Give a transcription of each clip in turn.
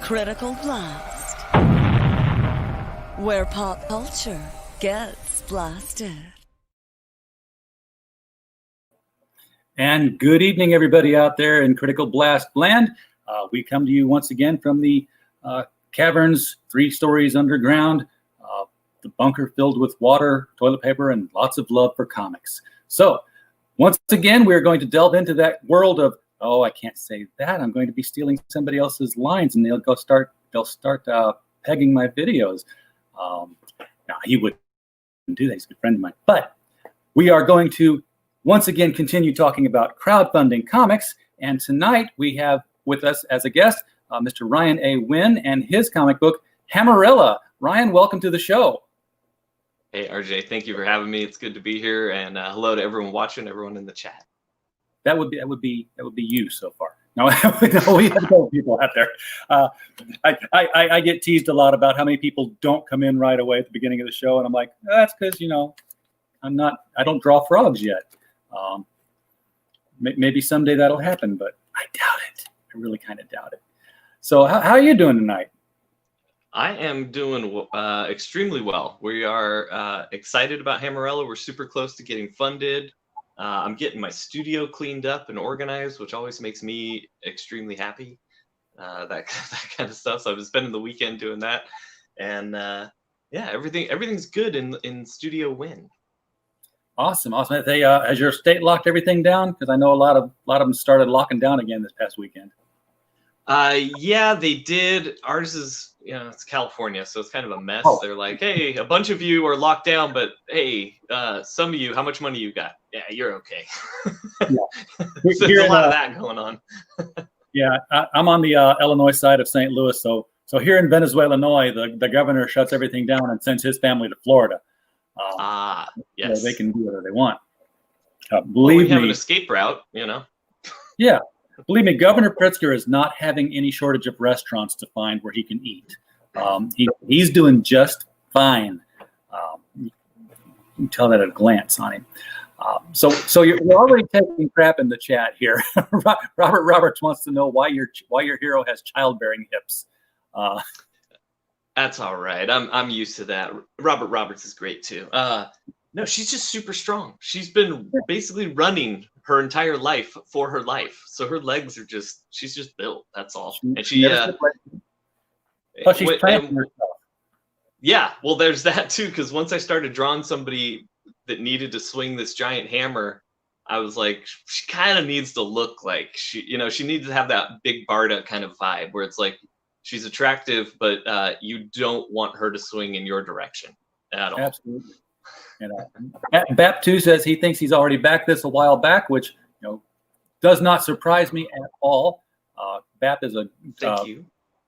Critical Blast, where pop culture gets blasted. And good evening, everybody out there in Critical Blast land. We come to you once again from the caverns, 3 stories underground, the bunker filled with water, toilet paper, and lots of love for comics. So once again, we're going to delve into that world of, oh, I can't say that. I'm going to be stealing somebody else's lines, and they'll start pegging my videos. No, he wouldn't do that. He's a good friend of mine. But we are going to once again continue talking about crowdfunding comics. And tonight we have with us as a guest Mr. Ryan A. Winn and his comic book, Hammerella. Ryan, welcome to the show. Hey, RJ, thank you for having me. It's good to be here. And hello to everyone watching, everyone in the chat. That would be you so far. No, we have no people out there. I get teased a lot about how many people don't come in right away at the beginning of the show, and I'm like, that's because I don't draw frogs yet. Maybe someday that'll happen, but I doubt it. I really kind of doubt it. So how are you doing tonight? I am doing extremely well. We are excited about Hammerella. We're super close to getting funded. I'm getting my studio cleaned up and organized, which always makes me extremely happy. That kind of stuff. So I've been spending the weekend doing that, and everything's good in Studio Winn. Awesome. They has your state locked everything down? Because I know a lot of them started locking down again this past weekend. Yeah, they did. Ours is, it's California, so it's kind of a mess. Oh. They're like, hey, a bunch of you are locked down, but hey, some of you, how much money you got? Yeah, you're okay. Yeah. So there's a lot of that going on. Yeah, I'm on the Illinois side of St. Louis, so here in Venezuela, Illinois, the governor shuts everything down and sends his family to Florida. Yes. They can do whatever they want. We have an escape route, Yeah. Believe me, Governor Pritzker is not having any shortage of restaurants to find where he can eat. He's doing just fine. You can tell that at a glance on him. So you're already taking crap in the chat here. Robert Roberts wants to know why your hero has childbearing hips. That's all right. I'm used to that. Robert Roberts is great too. No, she's just super strong. She's been basically running her entire life for her life. So her legs are she's just built. That's all. And she's playing herself. Yeah, well, there's that too. Because once I started drawing somebody that needed to swing this giant hammer, I was like, she kind of needs to look like she needs to have that big Barda kind of vibe where it's like she's attractive, but you don't want her to swing in your direction at all. Absolutely. Bap2 says he thinks he's already backed this a while back, which does not surprise me at all. Bap is a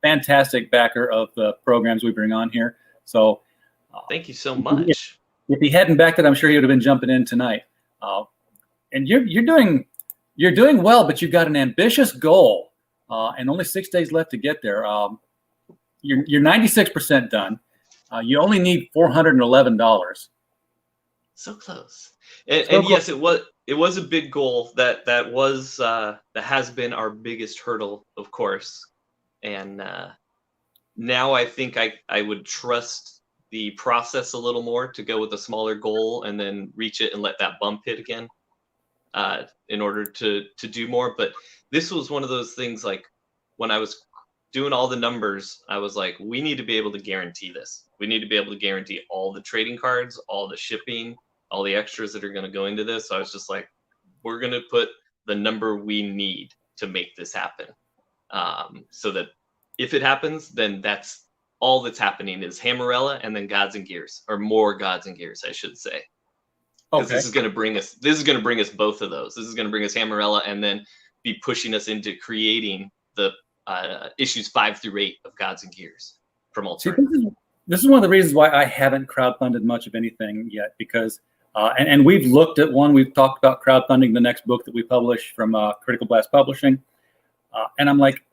fantastic backer of the programs we bring on here. So thank you so much. If he hadn't backed it, I'm sure he would have been jumping in tonight. And you're doing well, but you've got an ambitious goal, and only 6 days left to get there. You're 96% done. You only need $411. So close. And yes, it was a big goal. That has been our biggest hurdle, of course. And now I think I would trust the process a little more to go with a smaller goal and then reach it and let that bump hit again in order to do more. But this was one of those things, like when I was doing all the numbers, I was like, we need to be able to guarantee this. We need to be able to guarantee all the trading cards, all the shipping, all the extras that are going to go into this. So I was just like, we're going to put the number we need to make this happen. So that if it happens, then that's all that's happening is Hammerella and then Gods and Gears, or more Gods and Gears, I should say. Because this is going to bring us both of those. This is going to bring us Hammerella and then be pushing us into creating the issues 5 through 8 of Gods and Gears from Alternative. This is one of the reasons why I haven't crowdfunded much of anything yet, because and we've looked at one. We've talked about crowdfunding the next book that we publish from Critical Blast Publishing, and I'm like,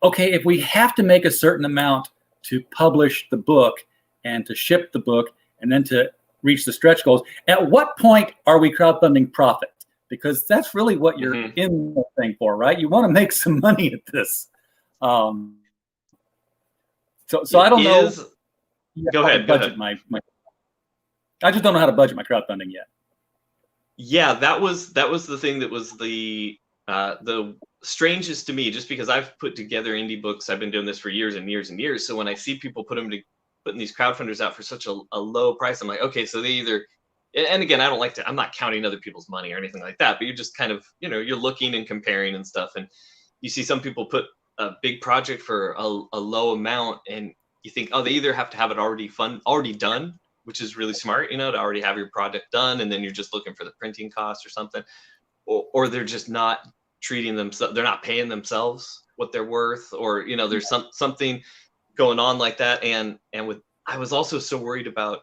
okay, if we have to make a certain amount to publish the book and to ship the book and then to reach the stretch goals, at what point are we crowdfunding profit? Because that's really what you're in the thing for, right? You want to make some money at this. So I don't know. Go ahead. Budget my I just don't know how to budget my crowdfunding yet. Yeah, that was the thing that was the strangest to me, just because I've put together indie books. I've been doing this for years and years and years. So when I see people putting these crowdfunders out for such a low price, I'm like, okay, so they either, and again, I'm not counting other people's money or anything like that, but you're just kind of, you're looking and comparing and stuff. And you see some people put a big project for a low amount, and you think, oh, they either have to have it already done, which is really smart, to already have your product done, and then you're just looking for the printing cost or something, or they're just not treating themselves, they're not paying themselves what they're worth, or there's something going on like that. And I was also so worried about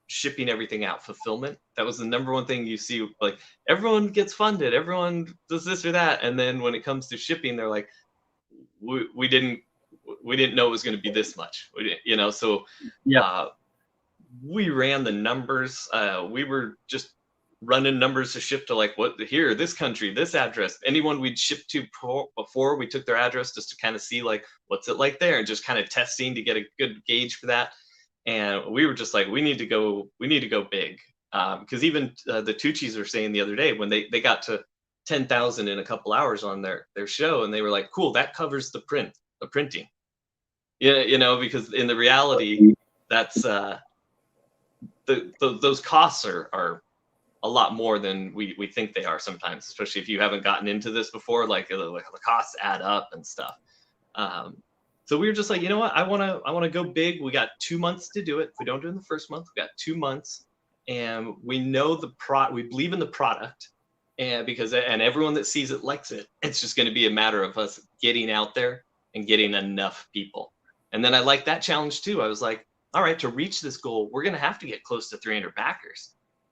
shipping everything out, fulfillment. That was the number one thing you see, like everyone gets funded, everyone does this or that, and then when it comes to shipping, they're like, we didn't know it was going to be this much, so yeah. We ran the numbers. We were just running numbers to ship to, like, this country, this address. Anyone we'd shipped to before, we took their address just to kind of see, like, what's it like there, and just kind of testing to get a good gauge for that. And we were just like, we need to go big. Because even the Tucci's were saying the other day, when they got to 10,000 in a couple hours on their show, and they were like, cool, that covers the printing. Because in the reality, that's those costs are a lot more than we think they are sometimes, especially if you haven't gotten into this before. Like the costs add up and stuff. So we were just like, you know what, I want to go big. We got 2 months to do it. If we don't do it in the first month, we got 2 months, and we know we believe in the product, and everyone that sees it likes it. It's just going to be a matter of us getting out there and getting enough people. And then I like that challenge too. I was like, all right, to reach this goal, we're going to have to get close to 300 backers.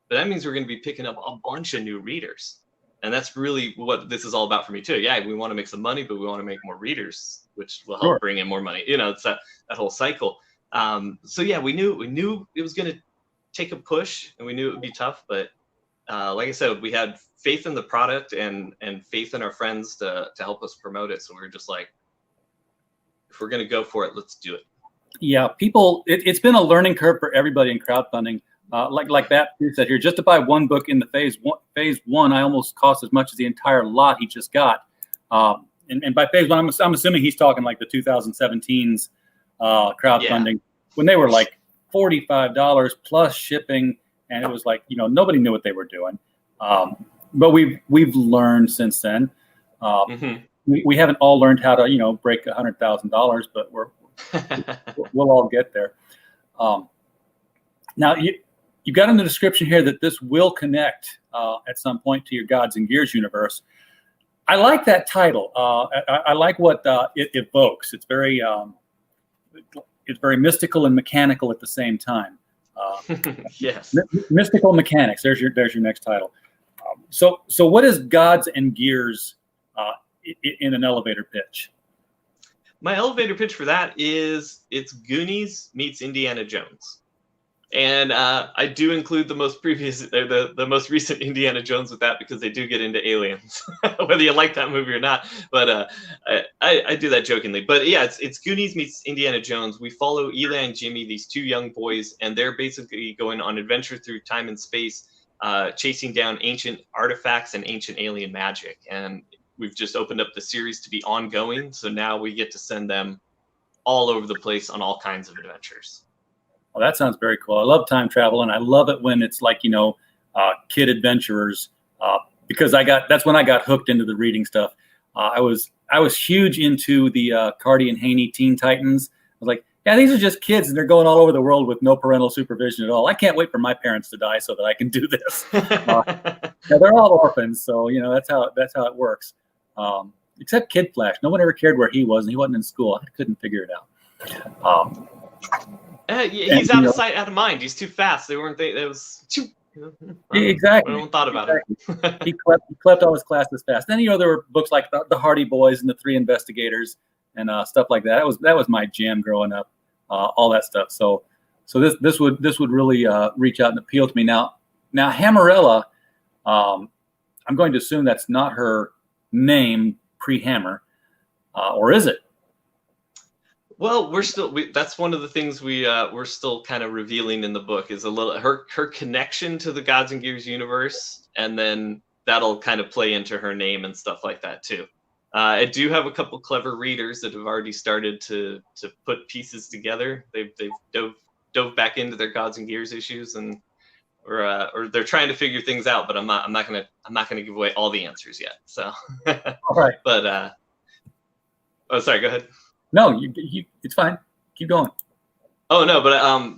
But that means we're going to be picking up a bunch of new readers. And that's really what this is all about for me too. Yeah, we want to make some money, but we want to make more readers, which will help bring in more money. It's that whole cycle. So yeah, we knew it was going to take a push, and we knew it would be tough. But like I said, we had faith in the product and faith in our friends to help us promote it. So we were just like, if we're going to go for it, let's do it. Yeah, it's been a learning curve for everybody in crowdfunding. Like that dude said here, just to buy one book in the phase one, I almost cost as much as the entire lot he just got. And by phase one, I'm assuming he's talking like the 2017's crowdfunding, when they were like $45 plus shipping, and it was like, nobody knew what they were doing. But we've learned since then. We haven't all learned how to break $100,000, but we'll all get there. Now you got in the description here that this will connect at some point to your Gods and Gears universe. I like that title. I like what it evokes. It's very mystical and mechanical at the same time. Yes. Mystical mechanics. There's your next title. So what is Gods and Gears in an elevator pitch? My elevator pitch for that is it's Goonies meets Indiana Jones. And I do include the most recent Indiana Jones with that, because they do get into aliens, whether you like that movie or not. But I do that jokingly. But yeah, it's Goonies meets Indiana Jones. We follow Eli and Jimmy, these two young boys, and they're basically going on adventure through time and space, chasing down ancient artifacts and ancient alien magic. And we've just opened up the series to be ongoing. So now we get to send them all over the place on all kinds of adventures. Well, that sounds very cool. I love time travel, and I love it when it's like, kid adventurers, because that's when I got hooked into the reading stuff. I was huge into the Cardi and Haney Teen Titans. I was like, yeah, these are just kids, and they're going all over the world with no parental supervision at all. I can't wait for my parents to die so that I can do this. They're all orphans, so that's how it works. Except Kid Flash. No one ever cared where he was, and he wasn't in school. I couldn't figure it out. He's out of sight, out of mind. He's too fast. It was too. Exactly. I haven't thought about it. He clept all his classes fast. Then there were books like the Hardy Boys and the Three Investigators and stuff like that. That was my jam growing up. All that stuff. So this would really reach out and appeal to me. Now Hammerella, I'm going to assume that's not her name pre-Hammer, or is it? Well, that's one of the things we're still kind of revealing in the book is a little her connection to the Gods and Gears universe, and then that'll kind of play into her name and stuff like that too. I do have a couple clever readers that have already started to put pieces together. They've dove back into their Gods and Gears issues, and or they're trying to figure things out. But I'm not gonna give away all the answers yet. So, All right. But oh, sorry. Go ahead. No, it's fine. Keep going. Oh no,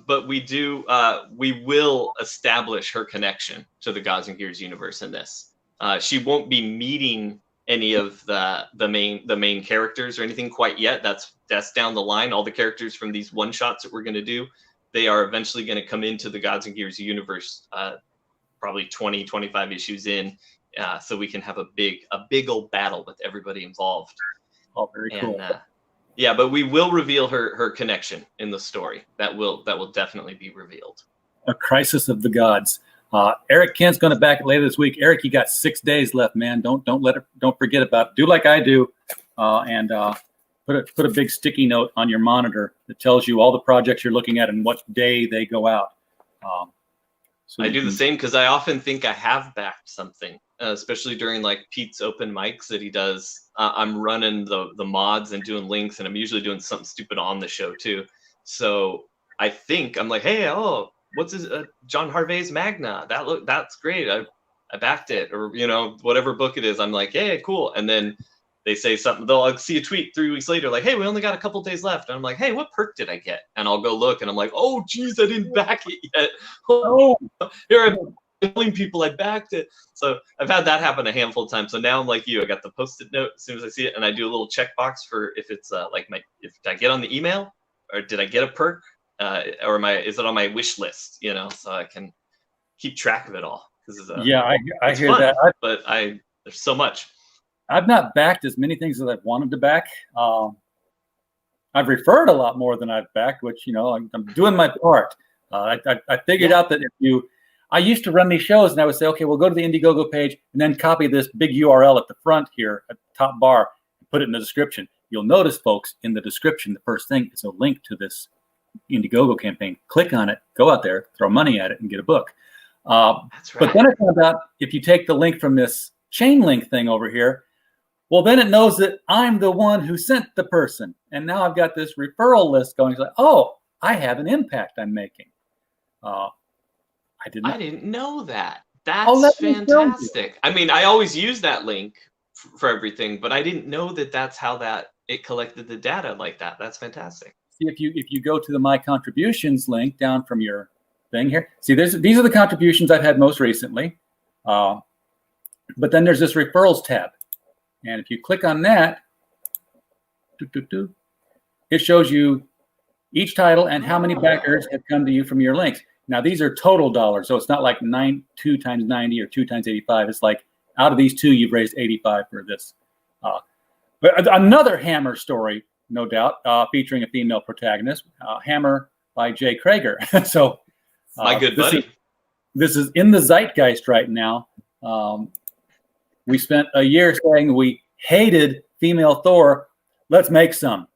but we will establish her connection to the Gods and Gears universe in this. She won't be meeting any of the main characters or anything quite yet. That's down the line. All the characters from these one shots that we're going to do, they are eventually going to come into the Gods and Gears universe, probably 20-25 issues in, so we can have a big old battle with everybody involved. Oh, very cool. Yeah, but we will reveal her connection in the story. That will definitely be revealed. A crisis of the gods. Eric Kent's going to back it later this week. Eric, you got 6 days left, man. Don't forget about it. Do like I do, and put a big sticky note on your monitor that tells you all the projects you're looking at and what day they go out. So I do the same because I often think I have backed something, especially during like Pete's open mics that he does. I'm running the mods and doing links, and I'm usually doing something stupid on the show too. So I think I'm like, hey, what's his John Harvey's Magna? That's great. I backed it, or whatever book it is. I'm like, hey, cool. And then they say something. I'll see a tweet 3 weeks later, like, hey, we only got a couple days left. And I'm like, hey, what perk did I get? And I'll go look, and I'm like, oh, geez, I didn't back it yet. Oh, here I'm telling people I backed it. So I've had that happen a handful of times. So now I'm like you. I got the Post-it note as soon as I see it, and I do a little checkbox for if it's if I get on the email, or did I get a perk, or is it on my wish list? So I can keep track of it all. I hear fun, that. But there's so much. I've not backed as many things as I've wanted to back. I've referred a lot more than I've backed, which, I'm doing my part. I figured out that I used to run these shows and I would say, okay, we'll go to the Indiegogo page and then copy this big URL at the front here at the top bar and put it in the description. You'll notice, folks, in the description, the first thing is a link to this Indiegogo campaign. Click on it, go out there, throw money at it, and get a book. That's right. But then I found out if you take the link from this chain link thing over here, well, then it knows that I'm the one who sent the person. And now I've got this referral list going. It's like, oh, I have an impact I'm making. I didn't know that. That's fantastic. I mean, I always use that link for everything, but I didn't know that that's how it collected the data like that. That's fantastic. See, if you go to the My Contributions link down from your thing here, see, these are the contributions I've had most recently. But then there's this referrals tab. And if you click on that, it shows you each title and how many backers have come to you from your links. Now, these are total dollars, so it's not like 2 times 90 or 2 times 85. It's like out of these 2, you've raised 85 for this. But another Hammer story, no doubt, featuring a female protagonist, Hammer by Jay Krager. So, my good buddy. This is in the zeitgeist right now. We spent a year saying we hated female Thor. Let's make some.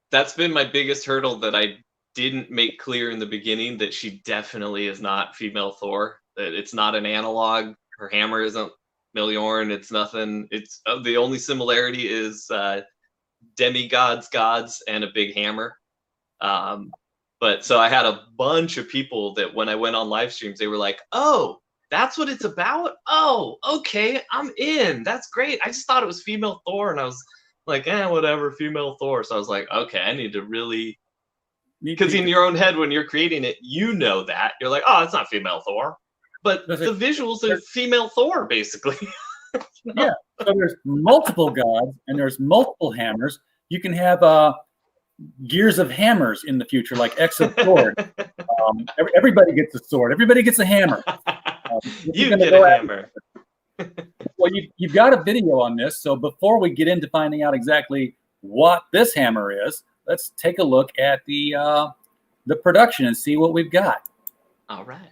That's been my biggest hurdle that I didn't make clear in the beginning, that she definitely is not female Thor. That it's not an analog. Her hammer isn't Mjolnir. It's nothing. It's the only similarity is demigods, gods, and a big hammer. But so I had a bunch of people that when I went on live streams, they were like, oh, that's what it's about? Oh, okay, I'm in. That's great. I just thought it was female Thor. And I was like, whatever, female Thor. So I was like, okay, I need to really, because in your own head, when you're creating it, that. You're like, oh, it's not female Thor. But the visuals are female Thor, basically. Yeah, so there's multiple gods and there's multiple hammers. You can have gears of hammers in the future, like X of Sword. Everybody gets a sword. Everybody gets a hammer. You get a hammer. Well, you've got a video on this, so before we get into finding out exactly what this hammer is, let's take a look at the production and see what we've got. All right.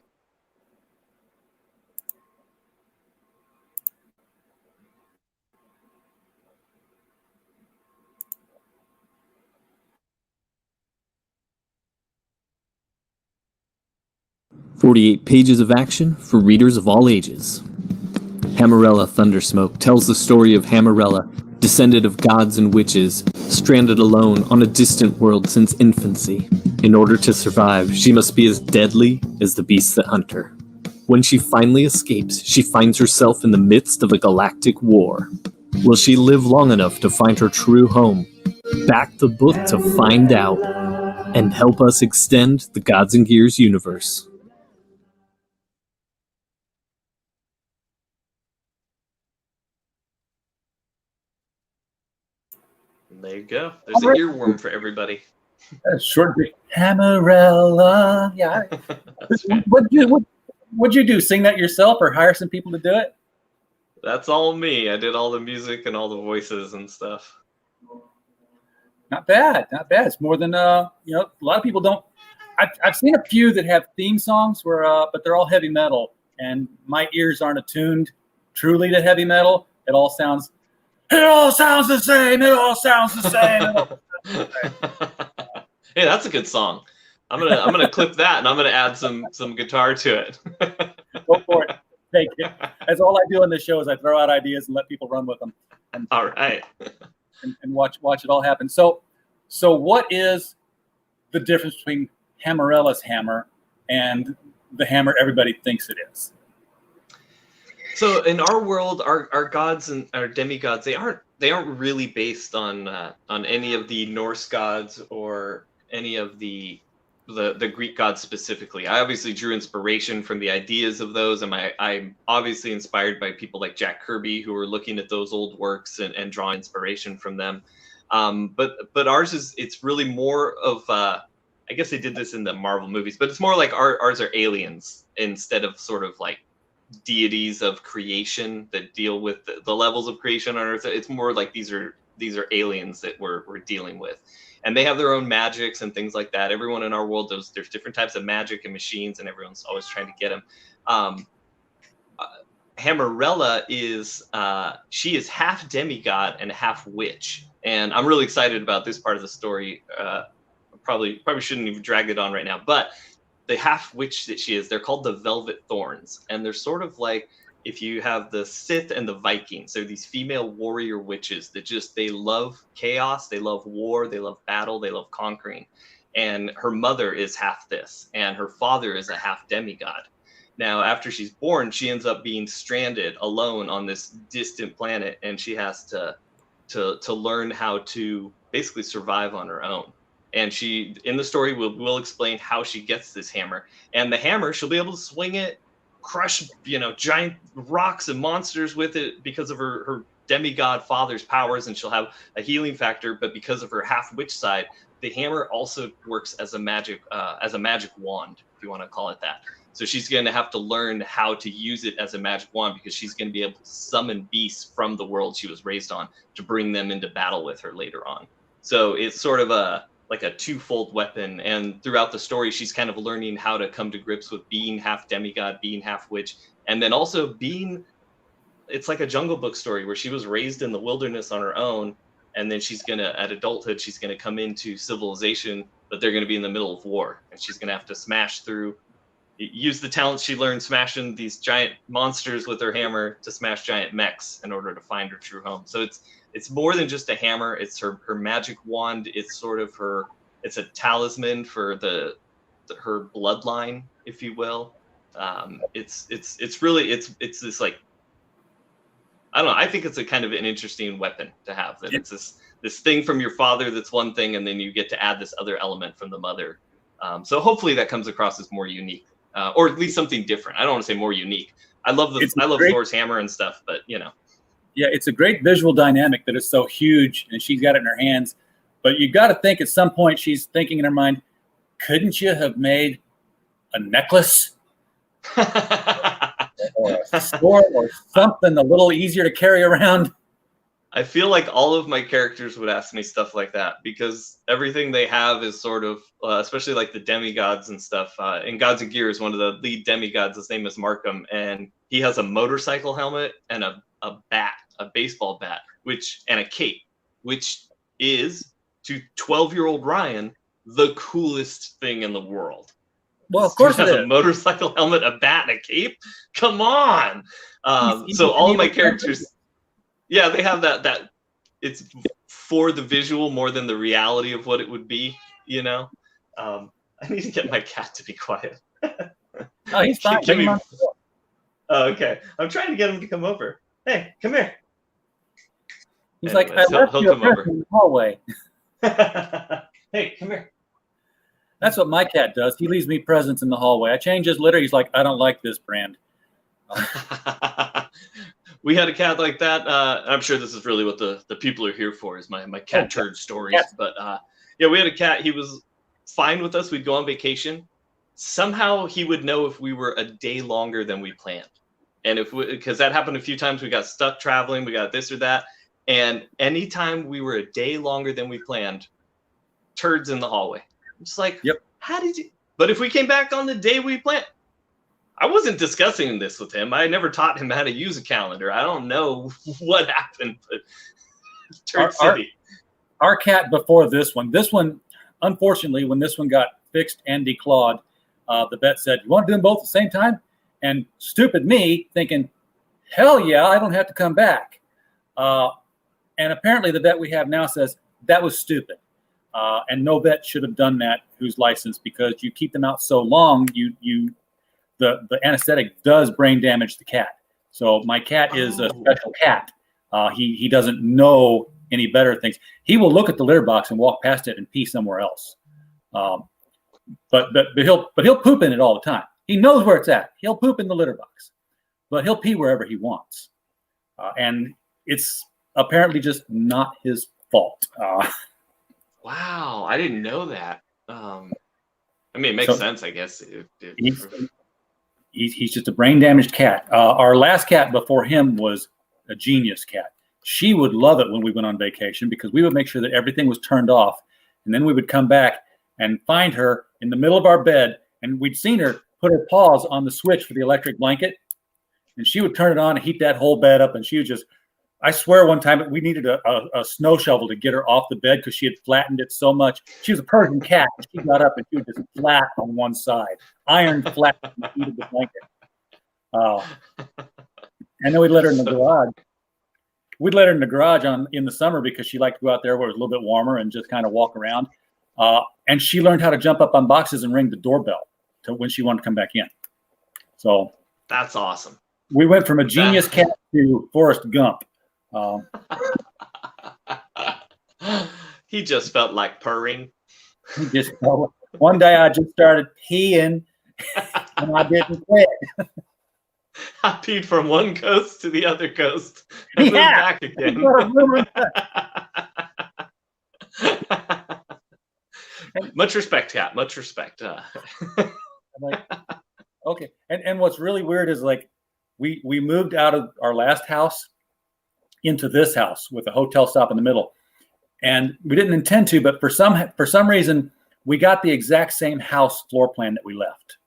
48 pages of action for readers of all ages. Hammerella Thundersmoke tells the story of Hammerella, descendant of gods and witches, stranded alone on a distant world since infancy. In order to survive, she must be as deadly as the beasts that hunt her. When she finally escapes, she finds herself in the midst of a galactic war. Will she live long enough to find her true home? Back the book to find out, and help us extend the Gods and Gears universe. There you go. There's an earworm for everybody. Short bit. Hammerella. Yeah. What'd you do? Sing that yourself or hire some people to do it? That's all me. I did all the music and all the voices and stuff. Not bad. Not bad. It's more than a lot of people don't. I've seen a few that have theme songs but they're all heavy metal, and my ears aren't attuned truly to heavy metal. It all sounds the same. It all sounds the same. Hey, that's a good song. I'm gonna clip that, and I'm gonna add some guitar to it. Go for it. Take it. That's all I do on this show is I throw out ideas and let people run with them. And, all right. And watch it all happen. So what is the difference between Hammerella's hammer and the hammer everybody thinks it is? So in our world, our gods and our demigods, they aren't really based on any of the Norse gods or any of the Greek gods specifically. I obviously drew inspiration from the ideas of those, and I'm obviously inspired by people like Jack Kirby, who are looking at those old works and drawing inspiration from them. But ours it's really more of I guess they did this in the Marvel movies, but it's more like ours are aliens instead of sort of like deities of creation that deal with the levels of creation on Earth. It's more like these are aliens that we're dealing with, and they have their own magics and things like that. Everyone in our world, there's different types of magic and machines, and everyone's always trying to get them. Hammerella is she is half demigod and half witch, and I'm really excited about this part of the story. Probably shouldn't even drag it on right now, but the half witch that she is, they're called the Velvet Thorns, and they're sort of like if you have the Sith and the Vikings. They're these female warrior witches that they love chaos, they love war, they love battle, they love conquering. And her mother is half this, and her father is a half demigod. Now, after she's born, she ends up being stranded alone on this distant planet, and she has to learn how to basically survive on her own. And she, in the story, will explain how she gets this hammer. And the hammer, she'll be able to swing it, crush, giant rocks and monsters with it because of her demigod father's powers, and she'll have a healing factor. But because of her half witch side, the hammer also works as a magic wand, if you want to call it that. So she's going to have to learn how to use it as a magic wand, because she's going to be able to summon beasts from the world she was raised on to bring them into battle with her later on. So it's sort of like a twofold weapon, and throughout the story she's kind of learning how to come to grips with being half demigod, being half witch, and then also it's like a Jungle Book story where she was raised in the wilderness on her own, and then at adulthood she's gonna come into civilization, but they're gonna be in the middle of war, and she's gonna have to use the talents she learned smashing these giant monsters with her hammer to smash giant mechs in order to find her true home. So it's more than just a hammer. It's her magic wand. It's sort of it's a talisman for her bloodline, if you will. It's this, like, I don't know. I think it's a kind of an interesting weapon to have. That it's this thing from your father that's one thing, and then you get to add this other element from the mother. So hopefully that comes across as more unique, or at least something different. I don't want to say more unique. I love Thor's hammer and stuff, but Yeah, it's a great visual dynamic that is so huge, and she's got it in her hands. But you got to think at some point she's thinking in her mind, couldn't you have made a necklace or a sword or something a little easier to carry around? I feel like all of my characters would ask me stuff like that, because everything they have is sort of, especially like the demigods and stuff. In Gods and Gears, one of the lead demigods, his name is Markham, and he has a motorcycle helmet and a bat, a baseball bat, and a cape, which is, to 12-year-old Ryan, the coolest thing in the world. Well, of course Dude it has a is. motorcycle helmet, a bat, and a cape. Come on. So all of my characters, yeah, they have that. It's for the visual more than the reality of what it would be. You know. I need to get my cat to be quiet. Oh, he's fine. Give Bring him me- on the floor. Oh, okay. I'm trying to get him to come over. Hey, come here. He's Anyways, like, I left he'll you a come over. present in the hallway. Hey, come here. That's what my cat does. He leaves me presents in the hallway. I change his litter. He's like, I don't like this brand. We had a cat like that. I'm sure this is really what the people are here for, is my cat turd stories. Yes. But yeah, we had a cat. He was fine with us. We'd go on vacation. Somehow he would know if we were a day longer than we planned. And because that happened a few times, we got stuck traveling, we got this or that. And anytime we were a day longer than we planned, turds in the hallway. It's like, yep. How did you? But if we came back on the day we planned, I wasn't discussing this with him. I never taught him how to use a calendar. I don't know what happened, but Turd City. Our cat before this one, unfortunately, when this one got fixed and declawed, the vet said, you want to do them both at the same time? And stupid me thinking, hell yeah, I don't have to come back. And apparently the vet we have now says that was stupid. And no vet should have done that who's licensed, because you keep them out so long, the anesthetic does brain damage the cat. So my cat is a special cat. He doesn't know any better things. He will look at the litter box and walk past it and pee somewhere else. But he'll poop in it all the time. He knows where it's at. He'll poop in the litter box, but he'll pee wherever he wants. And it's apparently just not his fault. Wow, I didn't know that. I mean, it makes sense, I guess. He's just a brain damaged cat. Our last cat before him was a genius cat. She would love it when we went on vacation, because we would make sure that everything was turned off, and then we would come back and find her in the middle of our bed, and we'd seen her put her paws on the switch for the electric blanket, and she would turn it on and heat that whole bed up, and she would just, I swear one time we needed a snow shovel to get her off the bed because she had flattened it so much. She was a Persian cat, and she got up and she was just flat on one side, iron flat in the heat of the blanket. And then we'd let her in the garage. We'd let her in the garage in the summer because she liked to go out there where it was a little bit warmer and just kind of walk around. And she learned how to jump up on boxes and ring the doorbell when she wanted to come back in. So that's awesome. We went from a genius cat to Forrest Gump. He just felt like purring. One day I just started peeing and I didn't quit. I peed from one coast to the other coast and then back again. Much respect, cat. Much respect. I'm like, okay. And what's really weird is, like, we moved out of our last house into this house with a hotel stop in the middle, and we didn't intend to, but for some reason we got the exact same house floor plan that we left.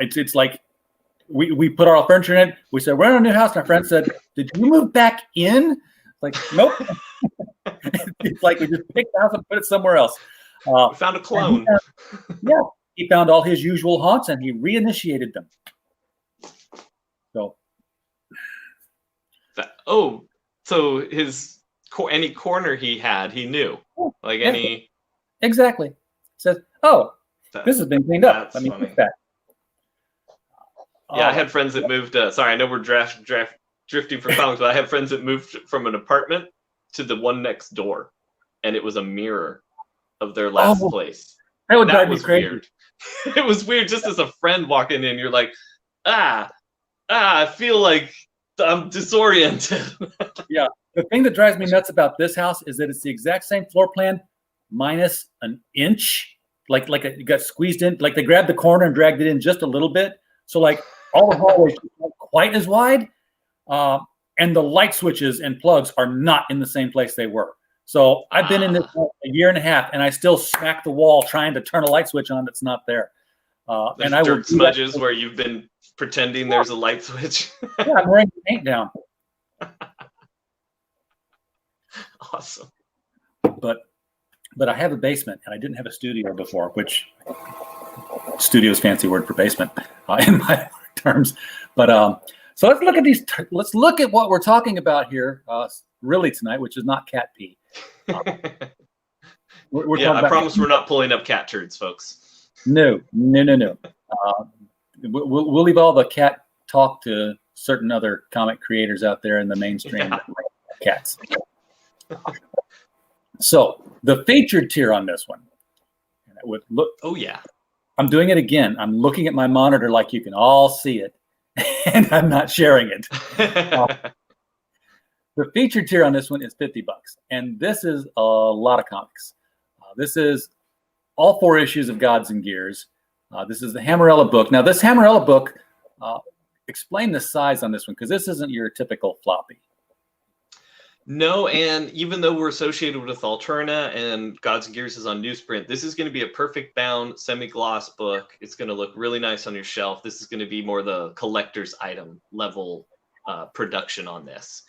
It's like we put our furniture in it. We said, we're in a new house, and our friend said, did you move back in? Like, nope. It's like we just picked the house and put it somewhere else. We found a clone. He found all his usual haunts and he reinitiated them. So. So his any corner he had, he knew. Like any. Exactly. Says, this has been cleaned up. Let me fix that. Yeah, I had friends that moved. Sorry, I know we're drifting from comics, but I have friends that moved from an apartment to the one next door, and it was a mirror of their last place. That would drive me crazy. Weird. It was weird, just as a friend walking in, you're like, I feel like I'm disoriented. Yeah. The thing that drives me nuts about this house is that it's the exact same floor plan minus an inch. Like it got squeezed in, like they grabbed the corner and dragged it in just a little bit. So like all the hallways aren't quite as wide. And the light switches and plugs are not in the same place they were. So I've been in this a year and a half, and I still smack the wall trying to turn a light switch on that's not there. And I dirt smudges where you've been pretending there's a light switch. Yeah, I'm wearing the paint down. Awesome. But I have a basement, and I didn't have a studio before, which studio's fancy word for basement in my terms. But so let's look at these. Let's look at what we're talking about here, really tonight, which is not cat pee. We're I promise we're not pulling up cat turds, folks. No. We'll leave all the cat talk to certain other comic creators out there in the mainstream that like cats. So the featured tier on this one, and it would look. Oh yeah. I'm doing it again. I'm looking at my monitor like you can all see it, and I'm not sharing it. The featured tier on this one is $50, and this is a lot of comics. This is all 4 issues of Gods and Gears. This is the Hammerella book. Now, this Hammerella book, explain the size on this one, because this isn't your typical floppy. No, and even though we're associated with Alterna and Gods and Gears is on newsprint, this is going to be a perfect bound semi-gloss book. It's going to look really nice on your shelf. This is going to be more the collector's item level production on this,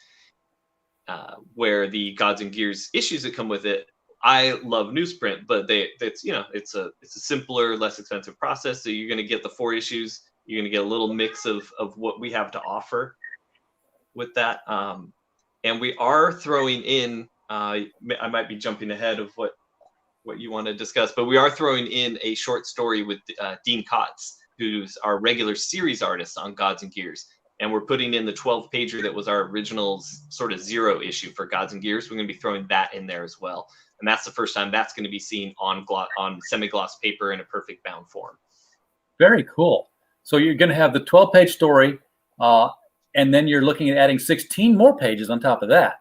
where the Gods and Gears issues that come with it. I love newsprint, but it's a simpler, less expensive process. So you're going to get the 4 issues. You're going to get a little mix of what we have to offer with that. And we are throwing in, I might be jumping ahead of what you want to discuss, but we are throwing in a short story with Dean Kotz, who's our regular series artist on Gods and Gears. And we're putting in the 12-pager that was our original sort of 0 issue for Gods and Gears. We're going to be throwing that in there as well. And that's the first time that's going to be seen on semi-gloss paper in a perfect bound form. Very cool. So you're going to have the 12-page story, and then you're looking at adding 16 more pages on top of that.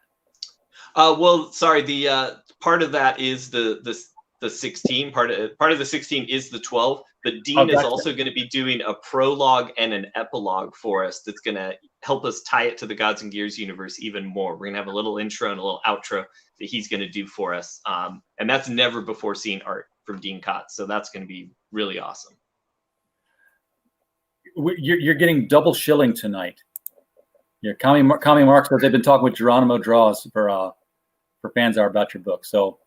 Well, sorry, the part of that is the 16. Part of the 16 is the 12. But Dean is also going to be doing a prologue and an epilogue for us that's going to help us tie it to the Gods and Gears universe even more. We're going to have a little intro and a little outro that he's going to do for us. And that's never before seen art from Dean Kotz. So that's going to be really awesome. You're getting double shilling tonight. Yeah, Kami Mark says they've been talking with Geronimo Draws for Fanzar about your book. So,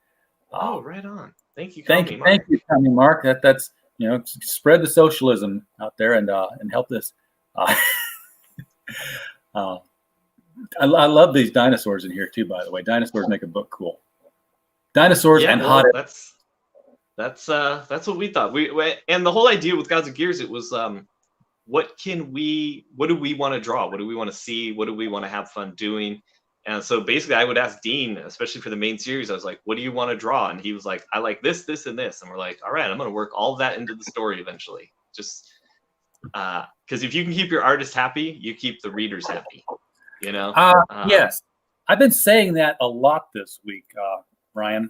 right on. Thank you, Kami Mark. That's spread the socialism out there and help this. I love these dinosaurs in here too. By the way, dinosaurs make a book cool. Dinosaurs and hot. That's what we thought. We and the whole idea with Gods and Gears, it was what do we want to draw? What do we want to see? What do we want to have fun doing? And so basically I would ask Dean, especially for the main series, I was like, what do you want to draw? And he was like, I like this, this, and this. And we're like, all right, I'm going to work all of that into the story eventually. Just because if you can keep your artist happy, you keep the readers happy, Yes. I've been saying that a lot this week, Brian.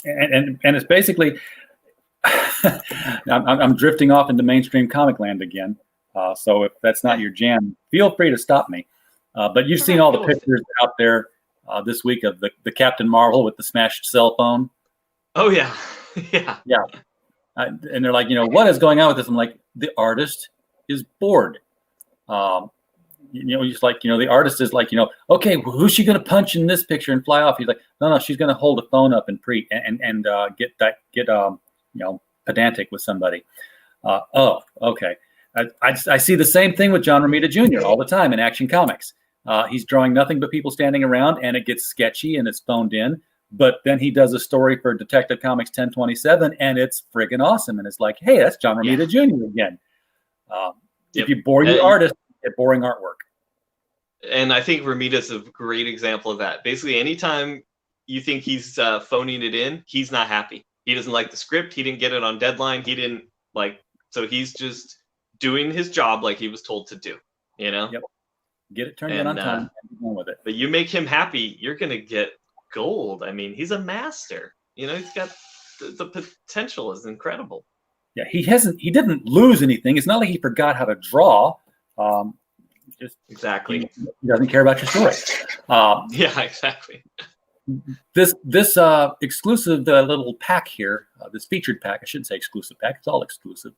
And it's basically, I'm drifting off into mainstream comic land again. So if that's not your jam, feel free to stop me. But you've seen all the pictures out there this week of the Captain Marvel with the smashed cell phone. Oh, yeah. Yeah. And they're like, what is going on with this? I'm like, the artist is bored. Just like, the artist is like, okay, well, who's she going to punch in this picture and fly off? He's like, no, she's going to hold a phone up and get pedantic with somebody. Okay. I see the same thing with John Romita Jr. all the time in Action Comics. He's drawing nothing but people standing around, and it gets sketchy and it's phoned in. But then he does a story for Detective Comics 1027, and it's friggin' awesome. And it's like, hey, that's John Romita Jr. again. If you bore your artist, you get boring artwork. And I think Romita's a great example of that. Basically, anytime you think he's phoning it in, he's not happy. He doesn't like the script. He didn't get it on deadline. So he's just doing his job like he was told to do, Yep. Get it turned in on time and be done with it. But you make him happy, you're going to get gold. I mean, he's a master. He's got the potential is incredible. Yeah, he didn't lose anything. It's not like he forgot how to draw. Exactly. He doesn't care about your story. Yeah, exactly. This exclusive little pack here, this featured pack, I shouldn't say exclusive pack, it's all exclusive.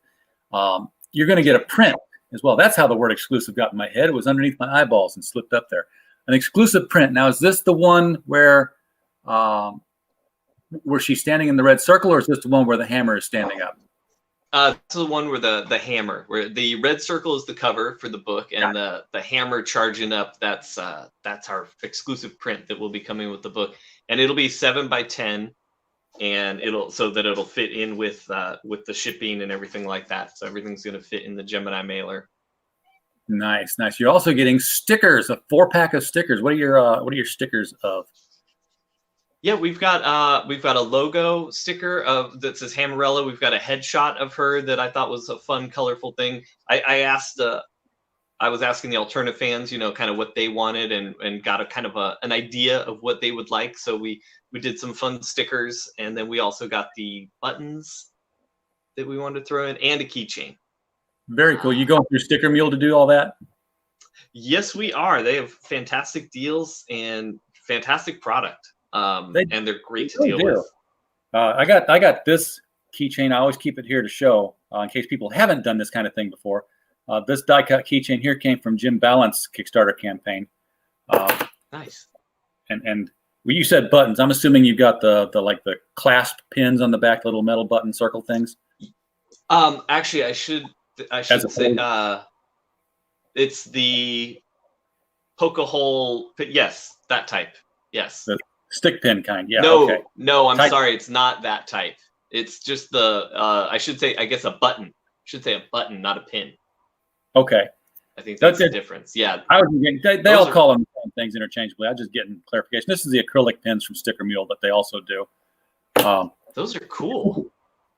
You're going to get a print as well. That's how the word exclusive got in my head. It was underneath my eyeballs and slipped up there. An exclusive print. Now, is this the one where she's standing in the red circle, or is this the one where the hammer is standing up? That's the one where the hammer, where the red circle is the cover for the book, and the hammer charging up. That's our exclusive print that will be coming with the book, and it'll be 7x10, and it'll fit in with the shipping and everything like that. So everything's going to fit in the Gemini mailer. Nice. You're also getting stickers, a 4-pack of stickers. What are your stickers of? Yeah, we've got a logo sticker that says Hammerella. We've got a headshot of her that I thought was a fun, colorful thing. I was asking the alternative fans, kind of what they wanted, and got a kind of an idea of what they would like. So we did some fun stickers, and then we also got the buttons that we wanted to throw in, and a keychain. Very cool. You going through Sticker Mule to do all that? Yes, we are. They have fantastic deals and fantastic product. And they're great to deal with. I got this keychain. I always keep it here to show in case people haven't done this kind of thing before. This die cut keychain here came from Jim Balance Kickstarter campaign. Nice. And you said buttons. I'm assuming you got the clasp pins on the back, little metal button circle things. Actually, I should say it's the poke a hole. Yes, that type. Yes. The stick pin kind. Yeah. No, I'm sorry. It's not that type. It's just I should say, I guess, a button. I should say a button, not a pin. Okay. I think that's the difference. Yeah. I was getting, they all call them things interchangeably. I'm just getting clarification. This is the acrylic pins from Sticker Mule that they also do. Those are cool.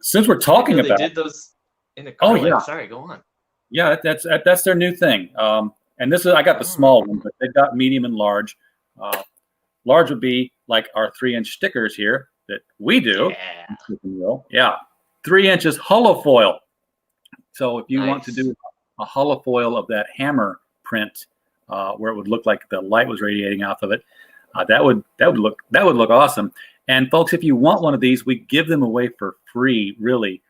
Since we're talking about, they did those in acrylic. Oh yeah. Sorry, go on. Yeah, that's their new thing. And I got the small one, but they've got medium and large. Large would be like our 3-inch stickers here that we do. Yeah. 3 inches hollow foil. So if you want to do a hollow foil of that hammer print, where it would look like the light was radiating off of it, that would look awesome. And folks, if you want one of these, we give them away for free, really,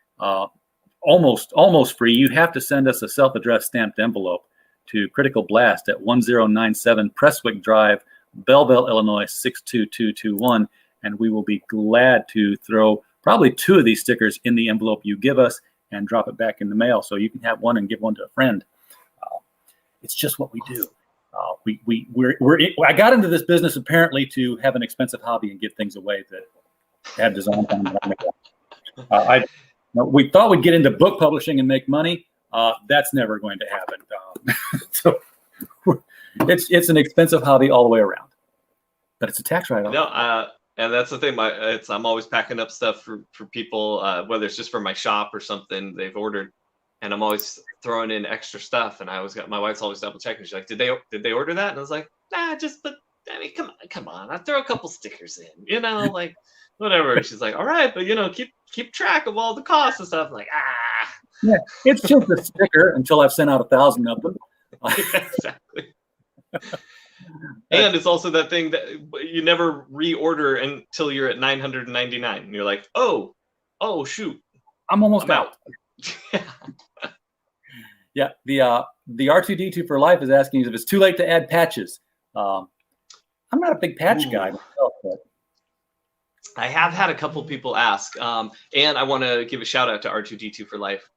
almost free. You have to send us a self-addressed stamped envelope to Critical Blast at 1097 Prestwick Drive, Belleville, Illinois 62221, and we will be glad to throw probably 2 of these stickers in the envelope you give us and drop it back in the mail, so you can have one and give one to a friend. It's just what we do. I got into this business apparently to have an expensive hobby and give things away that have design on them. We thought we'd get into book publishing and make money. That's never going to happen. So it's an expensive hobby all the way around, but it's a tax write-off. No, and that's the thing. I'm always packing up stuff for people, whether it's just for my shop or something they've ordered, and I'm always throwing in extra stuff. And my wife's always double checking. She's like, "Did they order that?" And I was like, "Nah, come on. I throw a couple stickers in, like whatever." She's like, "All right, but keep track of all the costs and stuff." I'm like, yeah, it's just a sticker until I've sent out 1,000 of them. Exactly. And it's also that thing that you never reorder until you're at 999, and you're like, oh shoot, I'm almost out. Yeah. Yeah, the R2D2 for Life is asking if it's too late to add patches. I'm not a big patch guy myself, but I have had a couple people ask, and I want to give a shout out to R2D2 for Life,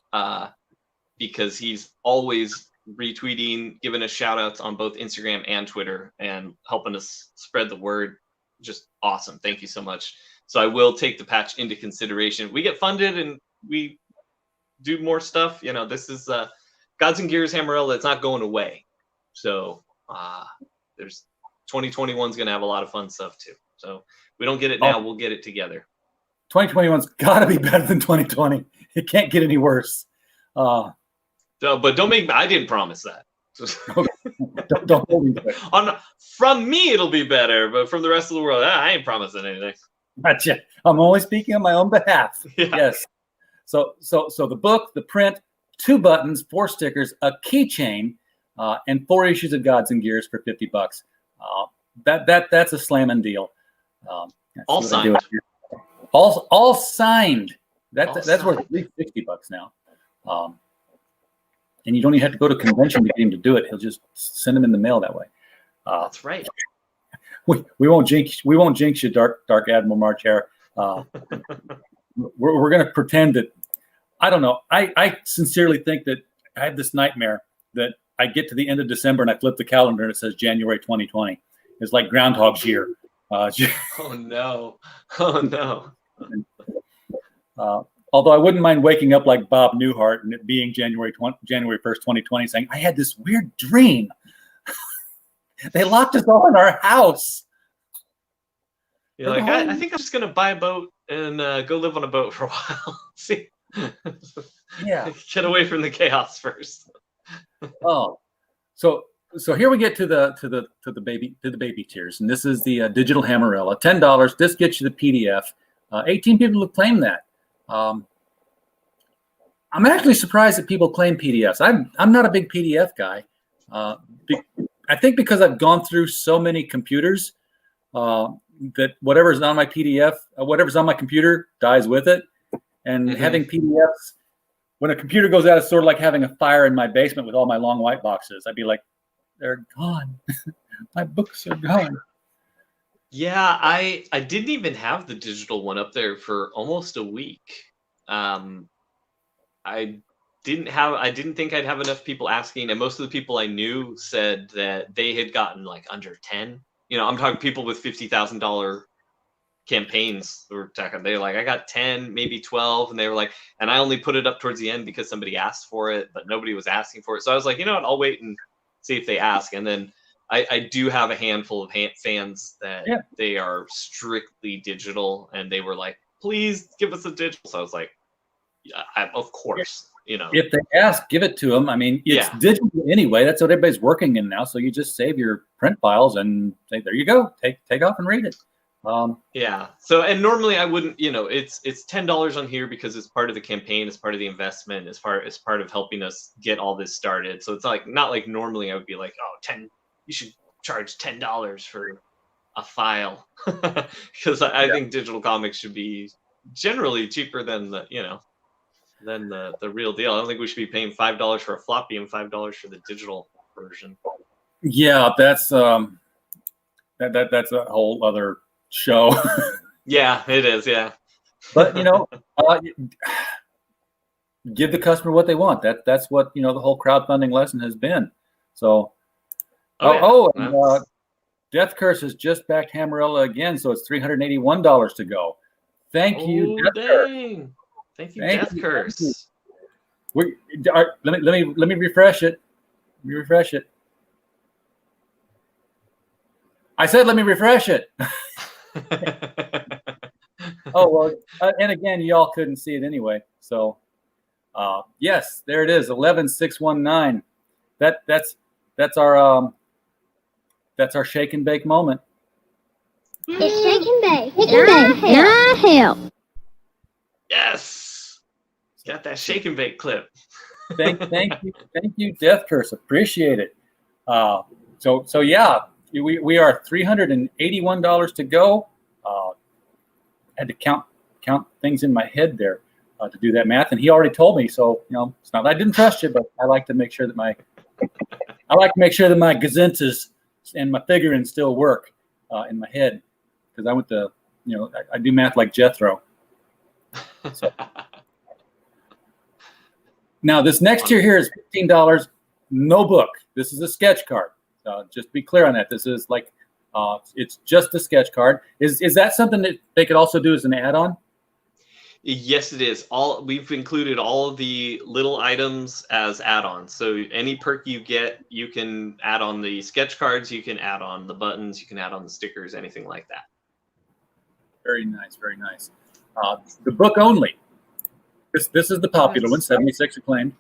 because he's always retweeting, giving us shout outs on both Instagram and Twitter, and helping us spread the word. Just awesome. Thank you so much. So I will take the patch into consideration. We get funded and we do more stuff. This is Gods and Gears Hammerella. It's not going away. So there's 2021 is going to have a lot of fun stuff too. So we don't get it now. We'll get it together. 2021's got to be better than 2020. It can't get any worse. But don't make me. I didn't promise that. don't hold me to it. From me, it'll be better, but from the rest of the world, I ain't promising anything. Gotcha. I'm only speaking on my own behalf. Yeah. Yes. So the book, the print, 2 buttons, 4 stickers, a keychain, and 4 issues of Gods and Gears for $50. That's a slamming deal. All signed. All signed. That's worth at least $60 now. And you don't even have to go to convention to get him to do it. He'll just send them in the mail that way. That's right. We won't jinx you, Dark Admiral March Hare. We're going to pretend that I don't know. I sincerely think that I have this nightmare that I get to the end of December and I flip the calendar and it says January 2020. It's like Groundhog's Year. Oh no! Oh no! Although I wouldn't mind waking up like Bob Newhart and it being January 1st, 2020, saying, I had this weird dream. They locked us all in our house. You're like, I think I'm just going to buy a boat and go live on a boat for a while. See? Yeah. Get away from the chaos first. Oh, so here we get to the baby tiers, and this is the digital Hammerella, $10. This gets you the PDF. 18 people have claimed that. I'm actually surprised that people claim PDFs. I'm not a big PDF guy. I think because I've gone through so many computers that whatever's on my PDF, whatever's on my computer dies with it. And having PDFs, when a computer goes out, it's sort of like having a fire in my basement with all my long white boxes. I'd be like, they're gone. My books are gone. Yeah, I didn't even have the digital one up there for almost a week. I didn't think I'd have enough people asking, and most of the people I knew said that they had gotten like under 10. I'm talking people with $50,000 campaigns. They're like, I got 10, maybe 12, and they were like, and I only put it up towards the end because somebody asked for it, but nobody was asking for it. So I was like, you know what, I'll wait and see if they ask. And then I do have a handful of fans that they are strictly digital, and they were like, please give us a digital. So I was like, yeah, of course, If they ask, give it to them. I mean, it's digital anyway. That's what everybody's working in now. So you just save your print files and say, there you go. Take off and read it. Yeah. So, and normally I wouldn't, it's $10 on here because it's part of the campaign, it's part of the investment, as part of helping us get all this started. So it's like, not like normally I would be like, oh, you should charge $10 for a file. Because I think digital comics should be generally cheaper than the real deal. I don't think we should be paying $5 for a floppy and $5 for the digital version. Yeah, that's that's a whole other show. Yeah, it is. Yeah, but give the customer what they want. That's what the whole crowdfunding lesson has been. So, Death Curse has just backed Hammerella again, so it's $381 to go. Thank you, Death Curse. Thank you, Death Curse. Let me refresh it. Let me refresh it. I said, let me refresh it. And again, y'all couldn't see it anyway. So, yes, there it is, 11619. That's our shake and bake moment. It's shake and bake. Not help. Yes, got that shake and bake clip. Thank you, Death Curse. Appreciate it. So yeah, we are $381 to go. Had to count things in my head there to do that math, and he already told me. So it's not that I didn't trust you, but I like to make sure that my gazintas and my figurines still work in my head, because I went to I do math like Jethro. So. Now this next tier here is $15. No book. This is a sketch card. Just be clear on that. This is like it's just a sketch card. Is that something that they could also do as an add-on? Yes, it is. We've included all of the little items as add-ons. So any perk you get, you can add on the sketch cards, you can add on the buttons, you can add on the stickers, anything like that. Very nice, very nice. The book only. This is the popular one, 76 acclaimed.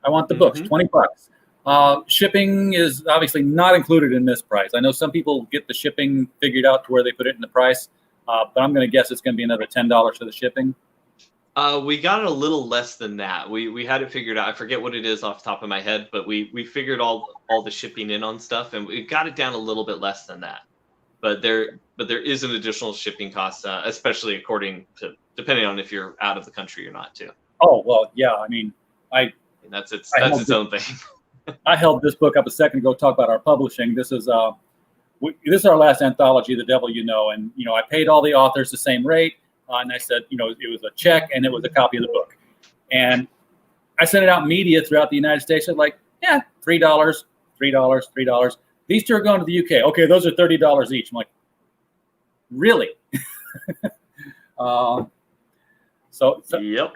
I want the books, $20. Shipping is obviously not included in this price. I know some people get the shipping figured out to where they put it in the price, but I'm going to guess it's going to be another $10 for the shipping. We got it a little less than that. We had it figured out. I forget what it is off the top of my head, but we figured all the shipping in on stuff, and we got it down a little bit less than that. But there is an additional shipping cost, especially depending on if you're out of the country or not too. Oh well, yeah. I mean, that's its own thing. I held this book up a second ago to talk about our publishing. This is this is our last anthology, The Devil You Know, and I paid all the authors the same rate, and I said it was a check and it was a copy of the book, And I sent it out media throughout the United States. I'm like, yeah, $3, $3, $3. These two are going to the UK. Okay, those are $30 each. I'm like, really? So Yep.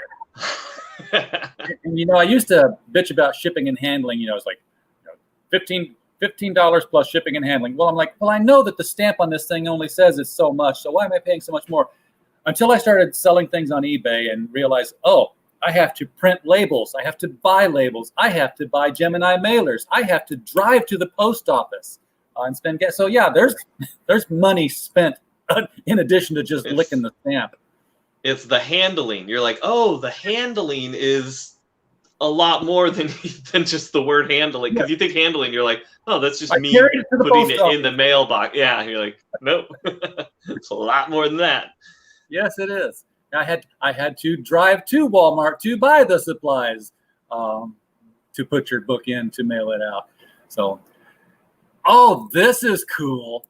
and I used to bitch about shipping and handling. It's like $15 plus shipping and handling. Well, I'm like, I know that the stamp on this thing only says it's so much. So why am I paying so much more? Until I started selling things on eBay and realized, I have to print labels. I have to buy labels. I have to buy Gemini mailers. I have to drive to the post office and spend gas. So yeah, there's money spent in addition to just licking the stamp. It's the handling. You're like, the handling is a lot more than just the word handling. Because you think handling, you're like, that's just me putting it in the mailbox. Yeah, and you're like, nope, it's a lot more than that. Yes, it is. I had to drive to Walmart to buy the supplies to put your book in to mail it out. So, this is cool.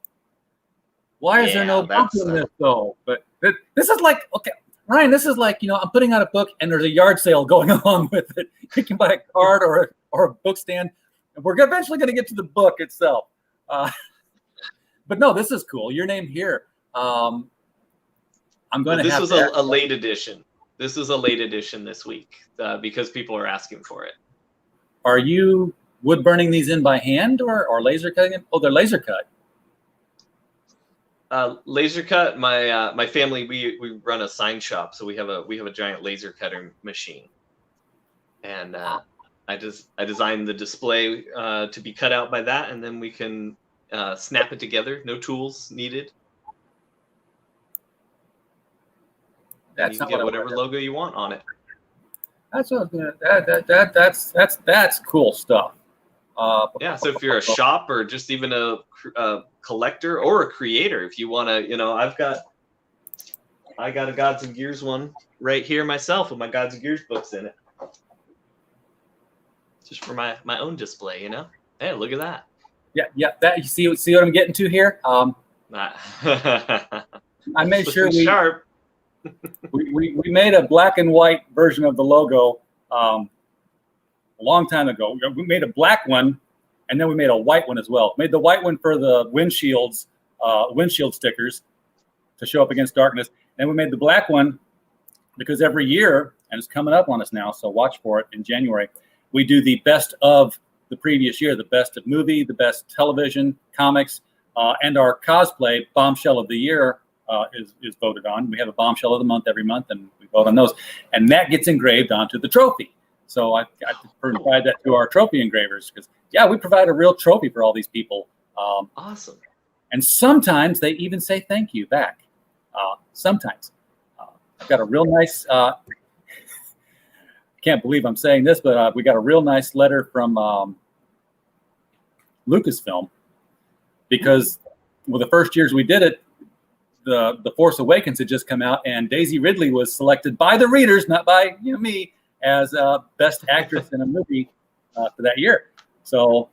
Why is there no book in this though? But this is like, okay, Ryan, this is like, I'm putting out a book and there's a yard sale going along with it. You can buy a card or a book stand. And we're eventually going to get to the book itself. But no, this is cool. Your name here. I'm going to This was a late edition. This was a late edition this week because people are asking for it. Are you wood burning these in by hand or laser cutting them? Oh, they're laser cut. Laser cut. My family we run a sign shop, so we have a giant laser cutter machine, and I designed the display to be cut out by that, and then we can snap it together. No tools needed. That's you can get whatever logo you want on it. That's what that's cool stuff. So if you're a shop or just even a collector or a creator, if you want to, I got a Gods and Gears one right here myself with my Gods and Gears books in it, just for my own display. Hey, look at that. Yeah. That you see what I'm getting to here. I made sure we made a black and white version of the logo a long time ago. We made a black one, and then we made a white one as well. Made the white one for the windshield stickers to show up against darkness. And we made the black one because every year, and it's coming up on us now, so watch for it in January, we do the best of the previous year, the best of movie, the best television, comics, and our cosplay bombshell of the year is voted on. We have a bombshell of the month every month, and we vote on those. And that gets engraved onto the trophy. So I provide that to our trophy engravers because, we provide a real trophy for all these people. Awesome. And sometimes they even say thank you back. Sometimes. I've got a real nice, can't believe I'm saying this, but we got a real nice letter from Lucasfilm because the first years we did it, the Force Awakens had just come out, and Daisy Ridley was selected by the readers, not by me, as best actress in a movie for that year. So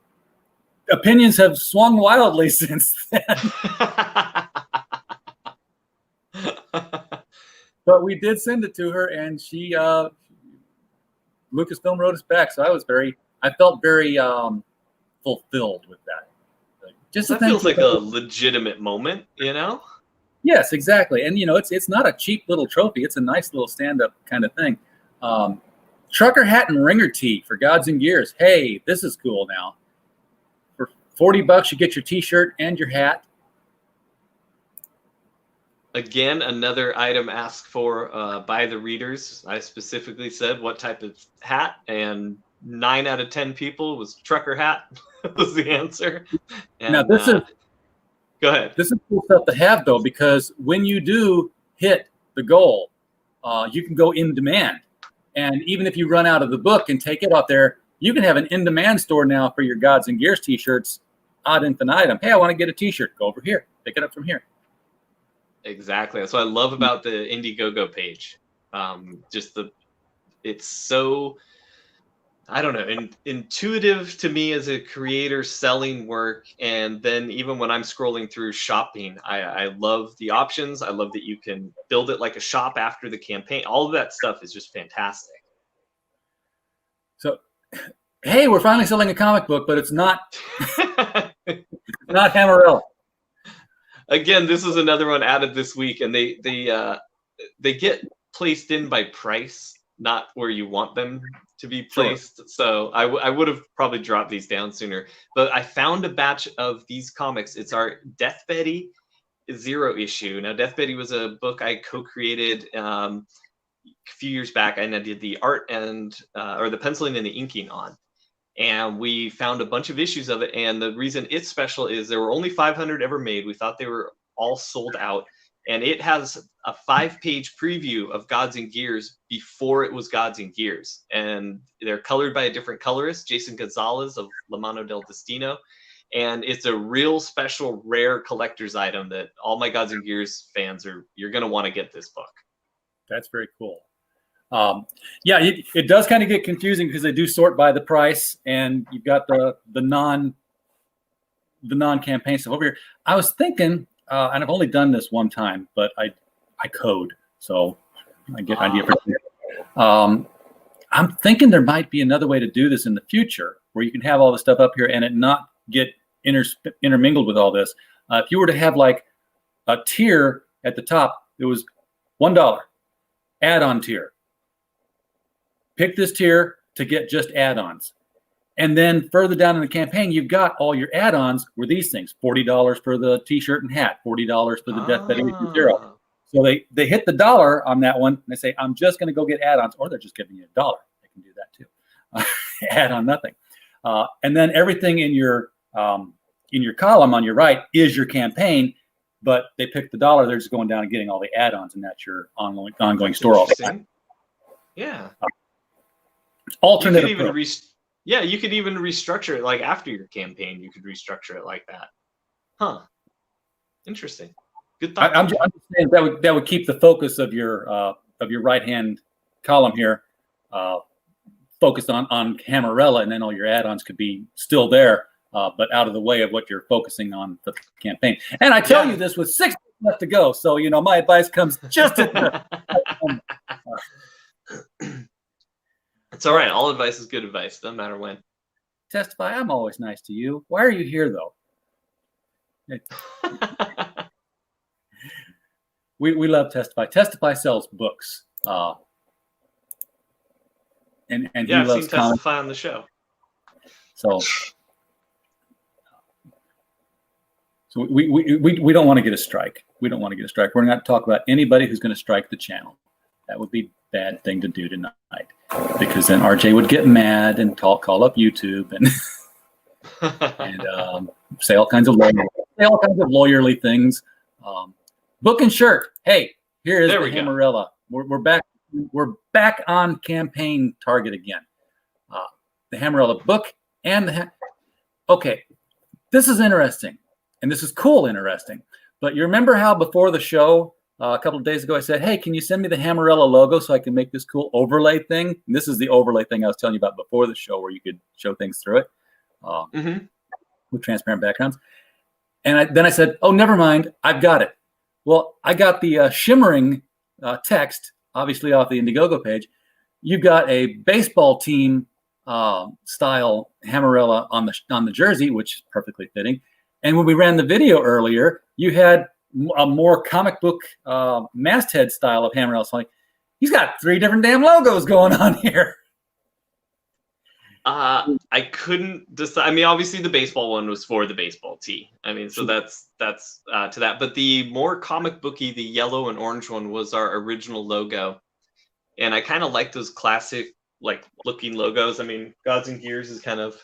opinions have swung wildly since then. But we did send it to her, and she Lucasfilm wrote us back. So I felt very fulfilled with that. That feels like a legitimate moment, Yes, exactly. And, it's not a cheap little trophy. It's a nice little stand-up kind of thing. Trucker hat and ringer tee for Gods and Gears. Hey, this is cool now. For $40, you get your T-shirt and your hat. Again, another item asked for by the readers. I specifically said what type of hat, and 9 out of 10 people was trucker hat was the answer. And, now, this is... Go ahead. This is cool stuff to have, though, because when you do hit the goal, you can go in demand. And even if you run out of the book and take it out there, you can have an in-demand store now for your Gods and Gears T-shirts ad infinitum. Hey, I want to get a T-shirt. Go over here. Pick it up from here. Exactly. That's what I love about the Indiegogo page. It's so... I don't know, intuitive to me as a creator selling work. And then even when I'm scrolling through shopping, I love the options. I love that you can build it like a shop after the campaign. All of that stuff is just fantastic. So, hey, we're finally selling a comic book, but it's not not Hammerella. Again, this is another one added this week, and they get placed in by price, not where you want them to be placed. Sure. So I would have probably dropped these down sooner. But I found a batch of these comics. It's our Death Betty 0 issue. Now, Death Betty was a book I co-created a few years back, and I did the art and or the penciling and the inking on. And we found a bunch of issues of it. And the reason it's special is there were only 500 ever made. We thought they were all sold out. And it has a 5-page preview of Gods and Gears before it was Gods and Gears. And they're colored by a different colorist, Jason Gonzalez of La Mano del Destino. And it's a real special, rare collector's item that all my Gods and Gears fans you're going to want to get this book. That's very cool. Yeah, it does kind of get confusing because they do sort by the price, and you've got the non-campaign stuff over here. I was thinking, and I've only done this one time, but I code, so I get idea for it. I'm thinking there might be another way to do this in the future where you can have all the stuff up here and it not get intermingled with all this. If you were to have like a tier at the top, it was $1 add-on tier. Pick this tier to get just add-ons. And then further down in the campaign, you've got all your add-ons were these things, $40 for the t-shirt and hat, $40 for the Death Betty 0. So they hit the dollar on that one, and they say, I'm just going to go get add-ons, or they're just giving you $1. They can do that too. Add on nothing. And then everything in your column on your right is your campaign, but they pick the $1, they're just going down and getting all the add-ons, and that's your ongoing store all the time. Yeah. Alternate you could even restructure it like after your campaign. You could restructure it like that. Huh. Interesting. Good thought. I'm just saying that would keep the focus of your right hand column here focused on Hammerella, and then all your add-ons could be still there, but out of the way of what you're focusing on for the campaign. And I tell you this with 6 left to go, so my advice comes just at the It's all right. All advice is good advice. Doesn't matter when. Testify. I'm always nice to you. Why are you here, though? We love Testify. Testify sells books. And yeah, he I've loves seen Testify on the show. So we don't want to get a strike. We don't want to get a strike. We're not going to talk about anybody who's going to strike the channel. That would be a bad thing to do tonight, because then RJ would get mad and call up YouTube and say all kinds of lawyerly things. Book and shirt. Hey, here is the Hammerella. We're back. We're back on campaign target again. The Hammerella book and okay, this is interesting, and this is cool interesting. But you remember how before the show a couple of days ago I said, hey, can you send me the Hammerella logo so I can make this cool overlay thing? And this is the overlay thing I was telling you about before the show, where you could show things through it with transparent backgrounds. And then I said, oh, never mind, I've got it. Well, I got the shimmering text, obviously off the Indiegogo page. You've got a baseball team style Hammerella on the jersey, which is perfectly fitting. And when we ran the video earlier, you had a more comic book masthead style of Hammerella. So like, he's got 3 different damn logos going on here. I couldn't decide. I mean, obviously the baseball one was for the baseball tee. I mean, so that's to that. But the more comic booky, the yellow and orange one was our original logo. And I kind of like those classic like looking logos. I mean, Gods and Gears is kind of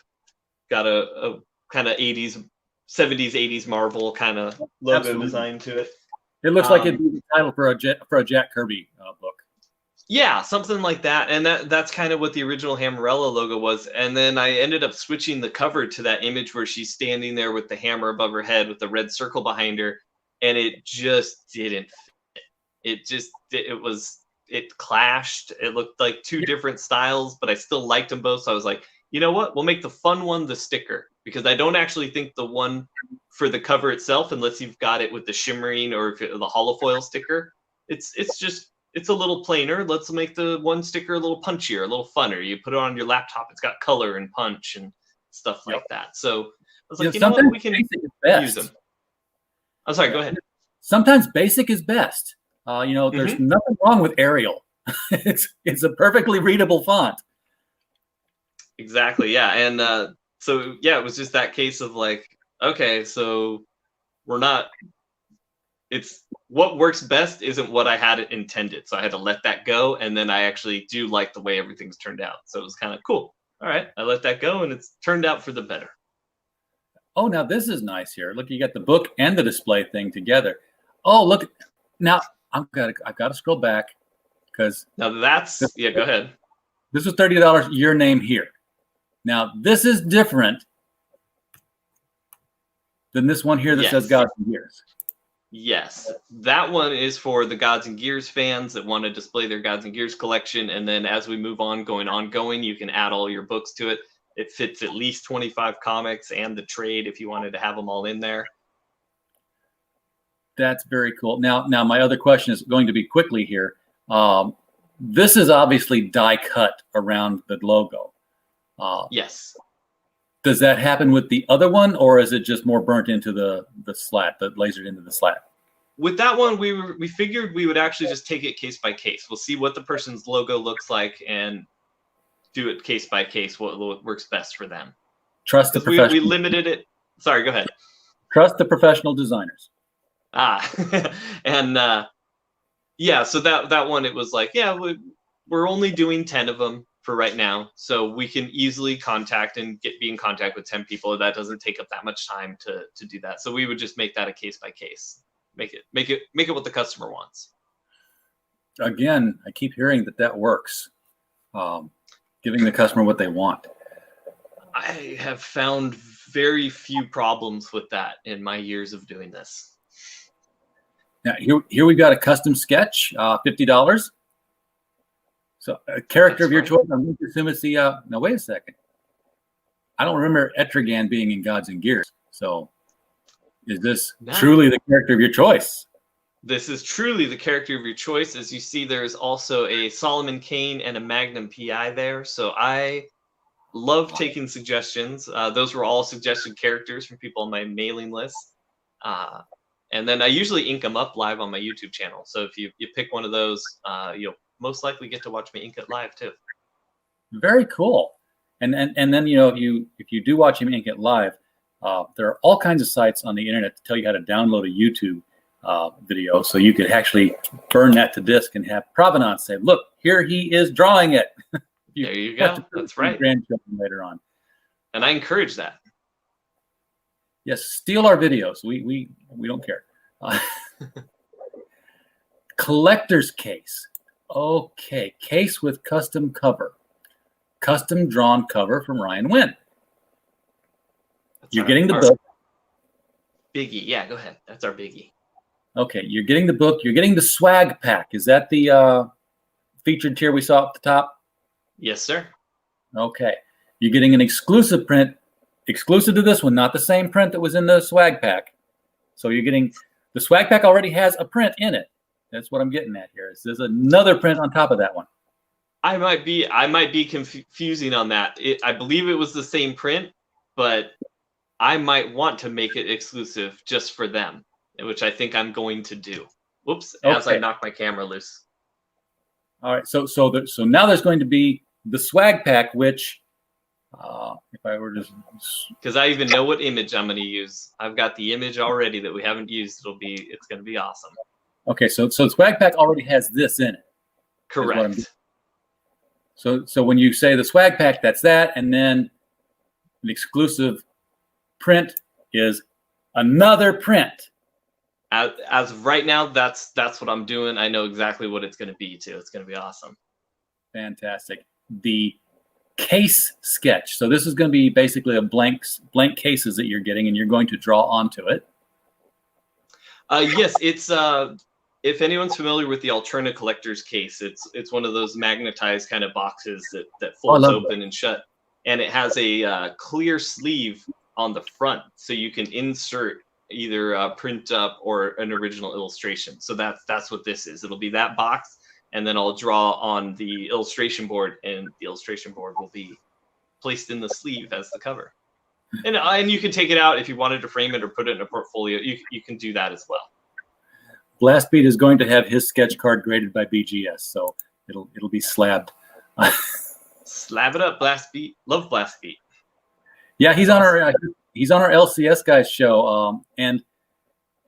got a kind of 70s, 80s Marvel kind of logo design to it. It looks like it'd be the title for a Jack Kirby book. Yeah, something like that. And that's kind of what the original Hammerella logo was. And then I ended up switching the cover to that image where she's standing there with the hammer above her head with the red circle behind her. And it just didn't fit. It clashed. It looked like 2 different styles, but I still liked them both. So I was like, you know what? We'll make the fun one the sticker, because I don't actually think the one for the cover itself, unless you've got it with the shimmering or the holofoil sticker, it's just it's a little plainer. Let's make the one sticker a little punchier, a little funner. You put it on your laptop, it's got color and punch and stuff like that. So I was like, you know what, we can use them. I'm sorry, go ahead. Sometimes basic is best. There's nothing wrong with Arial. It's a perfectly readable font. Exactly, yeah. And so, yeah, it was just that case of like, okay, so it's what works best isn't what I had it intended. So I had to let that go. And then I actually do like the way everything's turned out. So it was kind of cool. All right, I let that go and it's turned out for the better. Oh, now this is nice here. Look, you got the book and the display thing together. Oh, look. Now I've got to scroll back because now go ahead. This was $30. Your name here. Now this is different than this one here that says Gods and Gears. Yes, that one is for the Gods and Gears fans that want to display their Gods and Gears collection. And then as we move on, ongoing, you can add all your books to it. It fits at least 25 comics and the trade if you wanted to have them all in there. That's very cool. Now my other question is going to be quickly here. This is obviously die cut around the logo. Yes. Does that happen with the other one, or is it just more burnt into the slat, the lasered into the slat? With that one, we figured we would actually just take it case by case. We'll see what the person's logo looks like and do it case by case, what works best for them. Trust the professional. We limited it. Sorry, go ahead. Trust the professional designers. And so that one, it was like, we're only doing 10 of them for right now, so we can easily contact and be in contact with 10 people. That doesn't take up that much time to do that. So we would just make that a case by case. Make it what the customer wants. Again, I keep hearing that works. Giving the customer what they want. I have found very few problems with that in my years of doing this. Now here we've got a custom sketch, $50. So a character of your choice. I'm going to assume it's the. Now wait a second. I don't remember Etrigan being in Gods and Gears. So is this truly the character of your choice? This is truly the character of your choice. As you see, there's also a Solomon Kane and a Magnum PI there. So I love taking suggestions. Those were all suggested characters from people on my mailing list. And then I usually ink them up live on my YouTube channel. So if you pick one of those, you'll most likely get to watch me ink it live too. Very cool. And then if you do watch him ink it live, there are all kinds of sites on the internet to tell you how to download a YouTube video, so you could actually burn that to disk and have provenance say, "Look, here he is drawing it." There you go. That's right. Grandchildren later on, and I encourage that. Yes, steal our videos. We don't care. Collector's case. Okay, case with custom cover. Custom drawn cover from Ryan Winn. You're getting the book. Biggie. Yeah, go ahead. That's our biggie. Okay, you're getting the book. You're getting the swag pack. Is that the featured tier we saw at the top? Yes, sir. Okay. You're getting an exclusive print, exclusive to this one, not the same print that was in the swag pack. So you're getting, the swag pack already has a print in it. That's what I'm getting at here. There's another print on top of that one. I might be confusing on that. I believe it was the same print, but I might want to make it exclusive just for them, which I think I'm going to do. Whoops! Okay. As I knock my camera loose. All right. So now there's going to be the swag pack, which if I were just, because I even know what image I'm going to use. I've got the image already that we haven't used. It's going to be awesome. Okay. So the swag pack already has this in it. Correct. So when you say the swag pack, that's that, and then an exclusive print is another print. As of right now, that's what I'm doing. I know exactly what it's going to be too. It's going to be awesome. Fantastic. The case sketch. So this is going to be basically a blank cases that you're getting, and you're going to draw onto it. Yes, it's if anyone's familiar with the Alterna collector's case, it's one of those magnetized kind of boxes that folds open and shut, and it has a clear sleeve on the front, so you can insert either a print up or an original illustration. So that's what this is. It'll be that box, and then I'll draw on the illustration board, and the illustration board will be placed in the sleeve as the cover. And you can take it out if you wanted to frame it or put it in a portfolio. You can do that as well. Blastbeat is going to have his sketch card graded by BGS, so it'll be slabbed. Slab it up, Blastbeat. Love Blastbeat. Yeah, he's on our LCS guys show, and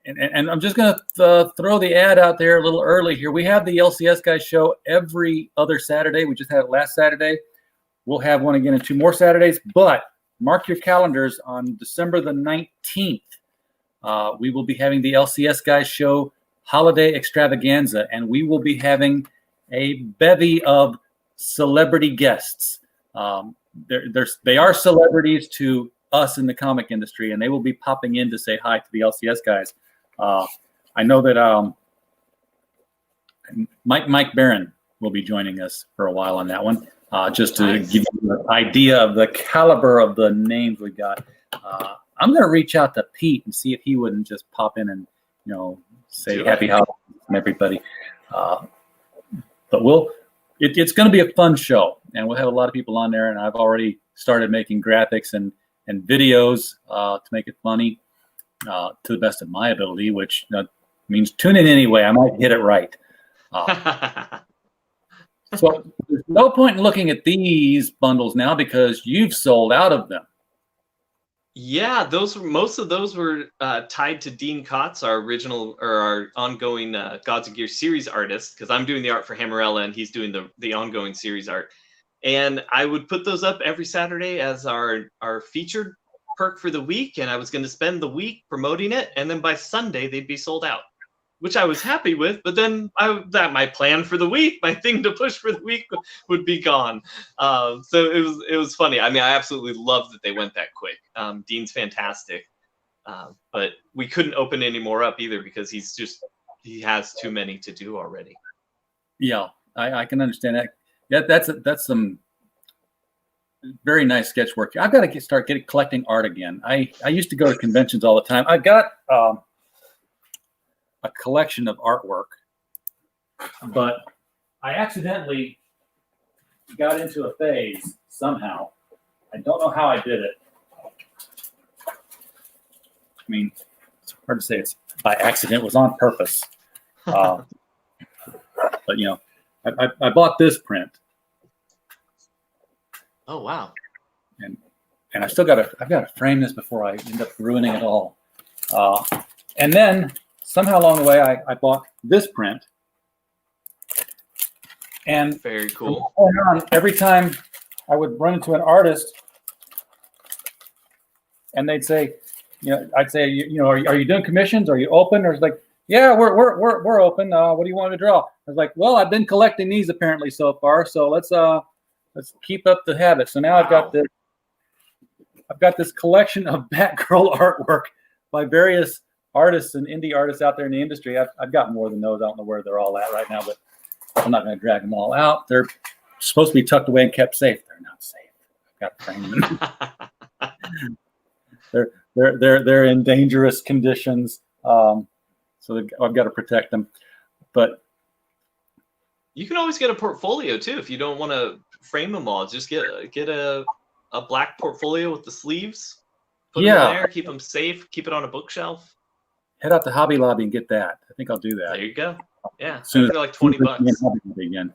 I'm just gonna throw the ad out there a little early here. We have the LCS guys show every other Saturday. We just had it last Saturday. We'll have one again in 2 more Saturdays, but mark your calendars on December the 19th. We will be having the LCS guys show holiday extravaganza, and we will be having a bevy of celebrity guests. They are celebrities to us in the comic industry, and they will be popping in to say hi to the LCS guys. I know that Mike Barron will be joining us for a while on that one, just to give you an idea of the caliber of the names we got. I'm going to reach out to Pete and see if he wouldn't just pop in and say happy holidays to everybody. But it's going to be a fun show, and we'll have a lot of people on there. And I've already started making graphics and videos to make it funny to the best of my ability, which means tune in anyway. I might hit it right. So there's no point in looking at these bundles now because you've sold out of them. Yeah, most of those were tied to Dean Kotz, our original or our ongoing Gods of Gear series artist, because I'm doing the art for Hammerella and he's doing the ongoing series art. And I would put those up every Saturday as our featured perk for the week, and I was going to spend the week promoting it, and then by Sunday they'd be sold out, which I was happy with. But then my plan for the week, my thing to push for the week, would be gone. So it was funny. I mean, I absolutely love that they went that quick. Dean's fantastic, but we couldn't open any more up either because he has too many to do already. Yeah, I can understand that. Yeah, that's some very nice sketch work. I've got to start collecting art again. I used to go to conventions all the time. I've got a collection of artwork, but I accidentally got into a phase somehow. I don't know how I did it. I mean, it's hard to say it's by accident. It was on purpose. But I bought this print. Oh wow! And I've got to frame this before I end up ruining it all. And then somehow along the way, I bought this print. And very cool. Every time I would run into an artist, and they'd say, I'd say, are you doing commissions? Are you open? Or it's like, yeah, we're open. What do you want to draw? I was like, well, I've been collecting these apparently so far, so let's keep up the habit. So now I've got this collection of Batgirl artwork by various artists and indie artists out there in the industry. I've got more than those. I don't know where they're all at right now, but I'm not going to drag them all out. They're supposed to be tucked away and kept safe. They're not safe. I've got to frame them. They're in dangerous conditions. So I've got to protect them. But you can always get a portfolio too if you don't want to frame them all. Just get a black portfolio with the sleeves. Put them there, keep them safe, keep it on a bookshelf. Head out to Hobby Lobby and get that. I think I'll do that. There you go. Yeah, soon they're like $20. Again.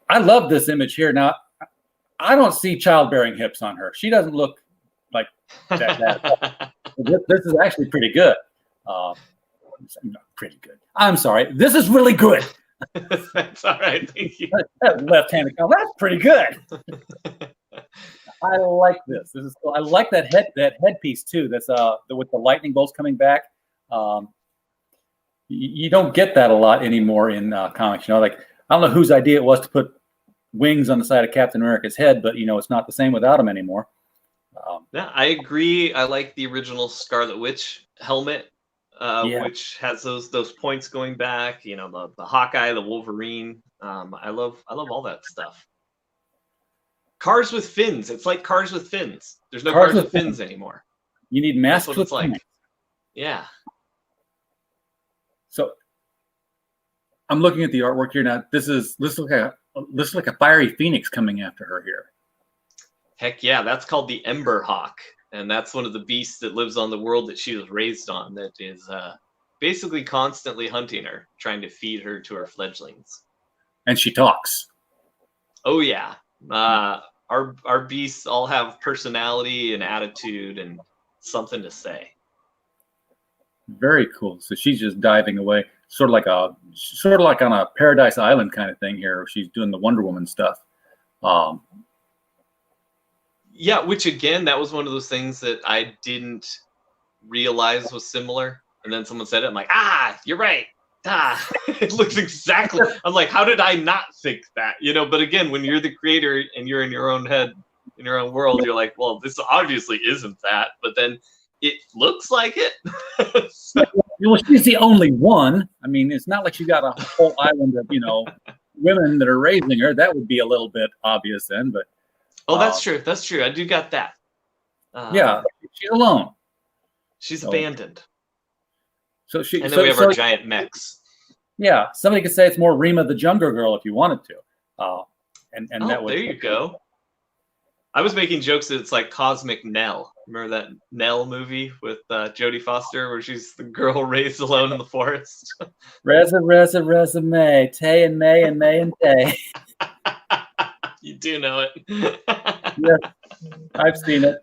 I love this image here. Now, I don't see childbearing hips on her. She doesn't look like that. This is actually pretty good. Pretty good. I'm sorry. This is really good. That's all right. Thank you. That left-handed comment. That's pretty good. I like this. This is cool. I like that headpiece too. That's with the lightning bolts coming back. You don't get that a lot anymore in comics. Like I don't know whose idea it was to put wings on the side of Captain America's head, but it's not the same without him anymore. Yeah, I agree. I like the original Scarlet Witch helmet, which has those points going back. The Hawkeye, the Wolverine. I love all that stuff. Cars with fins. It's like cars with fins. There's no cars with fins anymore. You need masks with fins. like. Yeah. So I'm looking at the artwork here now. This looks like a fiery phoenix coming after her here. Heck yeah, that's called the Ember Hawk, and that's one of the beasts that lives on the world that she was raised on. That is basically constantly hunting her, trying to feed her to her fledglings. And she talks. Oh yeah, our beasts all have personality and attitude and something to say. Very cool. So she's just diving away, sort of like on a Paradise Island kind of thing here. She's doing the Wonder Woman stuff. Yeah, which again, that was one of those things that I didn't realize was similar. And then someone said it, I'm like, you're right. It looks exactly. I'm like, how did I not think that? But again, when you're the creator and you're in your own head, in your own world, you're like, well, this obviously isn't that. But then it looks like it. So. Well, she's the only one. I mean, it's not like she got a whole island of, women that are raising her. That would be a little bit obvious then, but. Oh, that's true. That's true. I do got that. Yeah, she's alone. She's abandoned. And then we have our giant mechs. Yeah, somebody could say it's more Rima the Jungle Girl if you wanted to. That would. There you go. I was making jokes that it's like Cosmic Nell. Remember that Nell movie with Jodie Foster, where she's the girl raised alone in the forest? Reza, May, Tay and May and May and Tay. You do know it. Yes, I've seen it.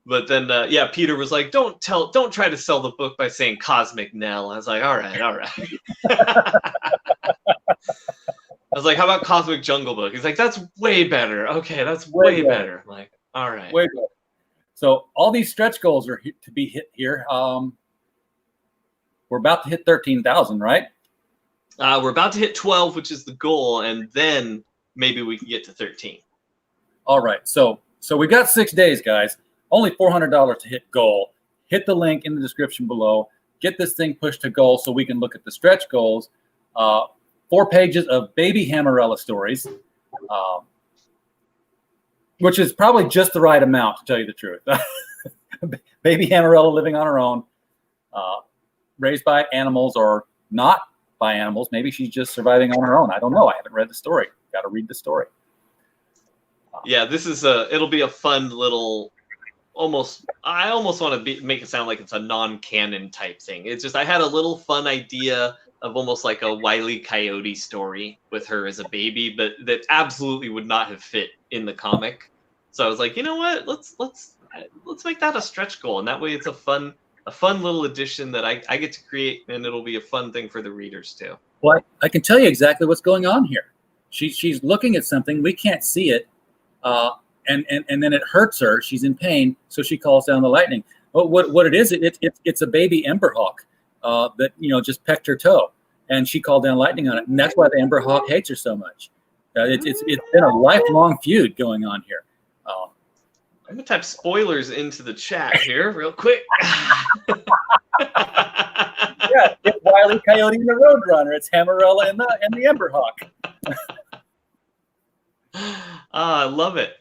But then, Peter was like, "Don't try to sell the book by saying Cosmic Nell." I was like, all right. I was like, how about Cosmic Jungle Book? He's like, that's way better. Okay, that's way better. I'm like, all right. Way better. So all these stretch goals are to be hit here. We're about to hit 13,000, right? We're about to hit 12, which is the goal, and then maybe we can get to 13. All right. So we got 6 days, guys. Only $400 to hit goal. Hit the link in the description below. Get this thing pushed to goal so we can look at the stretch goals. 4 pages of baby Hammerella stories, which is probably just the right amount, to tell you the truth. Baby Hammerella living on her own, raised by animals or not by animals. Maybe she's just surviving on her own. I don't know. I haven't read the story. Got to read the story. Yeah, this is it'll be a fun little, I almost want to make it sound like it's a non-canon type thing. It's just, I had a little fun idea of almost like a Wile E. Coyote story with her as a baby, but that absolutely would not have fit in the comic. So I was like, you know what? Let's make that a stretch goal, and that way it's a fun little addition that I get to create, and it'll be a fun thing for the readers too. Well, I can tell you exactly what's going on here. She's looking at something, we can't see it, and then it hurts her. She's in pain, so she calls down the lightning. But what it is, it's a baby Ember Hawk that just pecked her toe, and she called down lightning on it, and that's why the Ember Hawk hates her so much. It's been a lifelong feud going on here. I'm gonna type spoilers into the chat here real quick. Yeah, it's Wile E. Coyote and the Roadrunner. It's Hammerella and the Ember Hawk. I love it.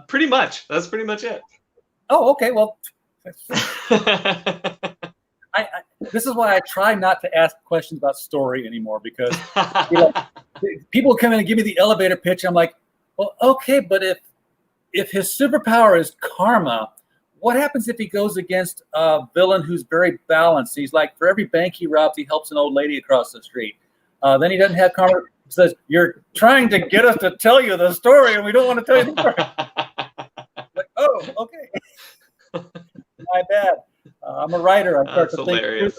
Pretty much. That's pretty much it. Oh, okay. Well, this is why I try not to ask questions about story anymore, because people come in and give me the elevator pitch. I'm like, well, okay, but if his superpower is karma, what happens if he goes against a villain who's very balanced? He's like, for every bank he robs, he helps an old lady across the street. Then he doesn't have karma. He says, you're trying to get us to tell you the story, and we don't want to tell you the story. Like, oh, okay. My bad. I'm a writer. That's hilarious.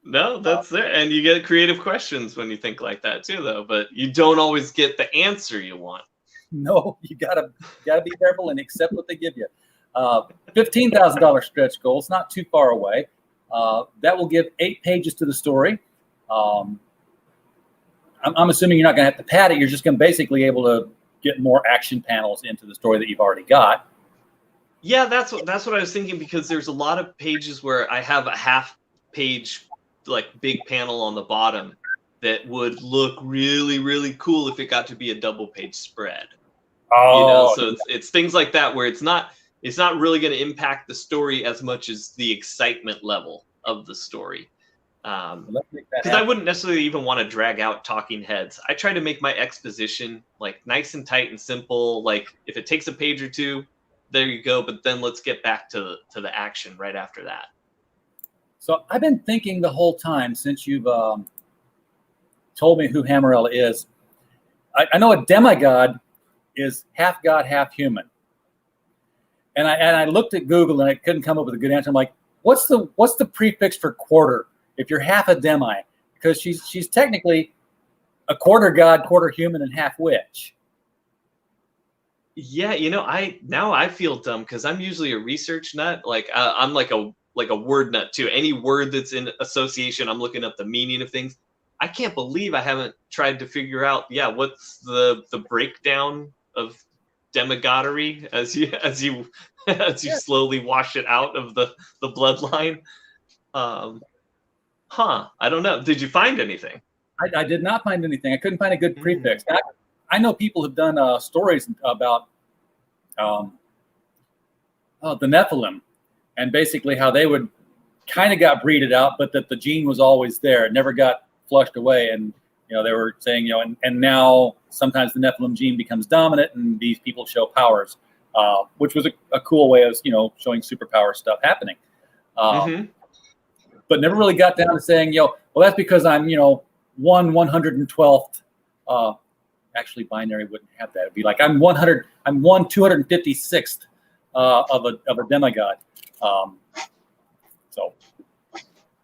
No, that's there. And you get creative questions when you think like that too, though. But you don't always get the answer you want. No, you gotta be careful and accept what they give you. $15,000 stretch goal. It's not too far away. That will give 8 pages to the story. I'm assuming you're not going to have to pad it. You're just going to basically able to get more action panels into the story that you've already got. Yeah, that's what I was thinking, because there's a lot of pages where I have a half-page, like, big panel on the bottom that would look really, really cool if it got to be a double-page spread. Oh, so it's things like that where it's not really going to impact the story as much as the excitement level of the story. Let's make that Because I happen. wouldn't necessarily even want to drag out talking heads. I try to make my exposition like nice and tight and simple. Like if it takes a page or two, there you go. But then let's get back to the action right after that. So I've been thinking the whole time since you've told me who Hammerella is. I know a demigod is half god, half human. And I looked at Google and I couldn't come up with a good answer. I'm like, what's the prefix for quarter if you're half a demi? Because she's technically a quarter god, quarter human, and half witch. Yeah, I feel dumb because I'm usually a research nut. Like I'm like a word nut too. Any word that's in association, I'm looking up the meaning of things. I can't believe I haven't tried to figure out, what's the breakdown of demigodery as you slowly wash it out of the bloodline. I don't know. Did you find anything? I did not find anything. I couldn't find a good prefix. I know people have done stories about the Nephilim and basically how they would kind of got breeded out, but that the gene was always there. It never got flushed away. And, they were saying, and now sometimes the Nephilim gene becomes dominant and these people show powers, which was a cool way of, showing superpower stuff happening. But never really got down to saying, well, that's because I'm, 1/112th. Actually, binary wouldn't have that. It'd be like I'm 256th of a demigod. So.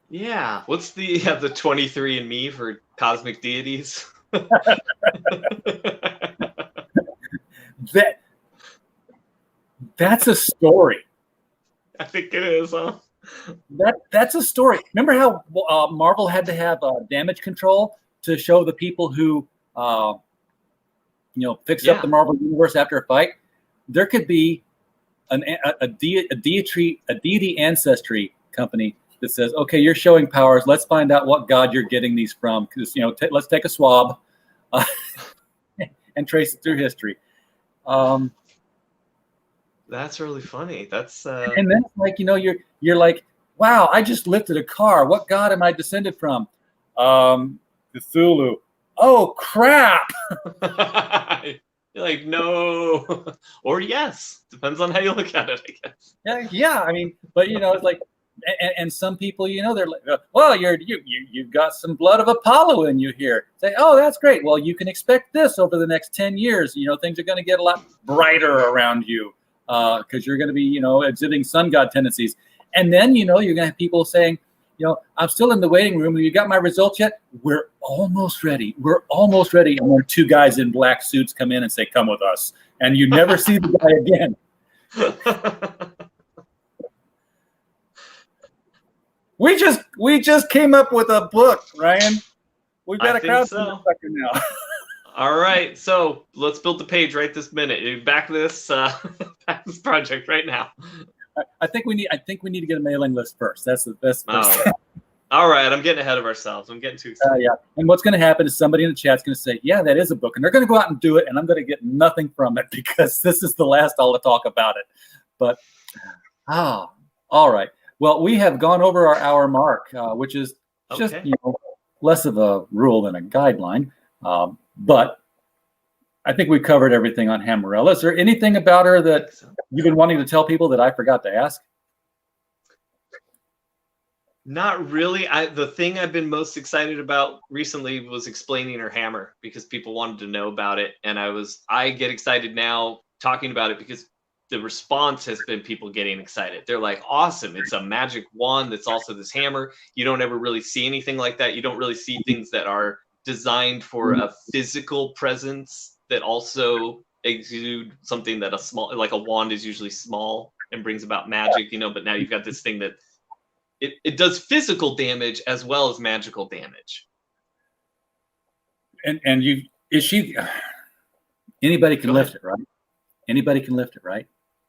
Yeah. What's the 23andMe for cosmic deities? That's a story. I think it is, huh? That's a story. Remember how Marvel had to have damage control to show the people who, fixed up the Marvel universe after a fight? There could be a deity ancestry company that says, okay, you're showing powers. Let's find out what god you're getting these from. Because let's take a swab and trace it through history. That's really funny. That's and then like you're like, wow, I just lifted a car. What god am I descended from? Cthulhu. Oh crap! You're like, no, or yes, depends on how you look at it, I guess. Yeah. I mean, but it's like, and some people, they're like, well, you've got some blood of Apollo in you here. Say, oh, that's great. Well, you can expect this over the next 10 years. Things are going to get a lot brighter around you because you're going to be, exhibiting sun god tendencies. And then, you're going to have people saying, I'm still in the waiting room. You got my results yet? We're almost ready. And then two guys in black suits come in and say, come with us. And you never see the guy again. We just came up with a book, Ryan. We've got a crowdfunding sucker now. All right, so let's build the page right this minute. You back this project right now. I think we need to get a mailing list first. That's the best. All right, I'm getting ahead of ourselves. I'm getting too excited. Yeah, and what's going to happen is somebody in the chat's going to say, "Yeah, that is a book," and they're going to go out and do it, and I'm going to get nothing from it because this is the last I'll talk about it. But all right. Well, we have gone over our hour mark, which is just less of a rule than a guideline. But I think we covered everything on Hammerella. Is there anything about her that you've been wanting to tell people that I forgot to ask? Not really. The thing I've been most excited about recently was explaining her hammer because people wanted to know about it. And I get excited now talking about it because the response has been people getting excited. They're like, awesome. It's a magic wand that's also this hammer. You don't ever really see anything like that. You don't really see things that are designed for a physical presence that also exude something that like a wand is usually small and brings about magic, but now you've got this thing that it does physical damage as well as magical damage. And anybody can lift it, right? Anybody can lift it, right?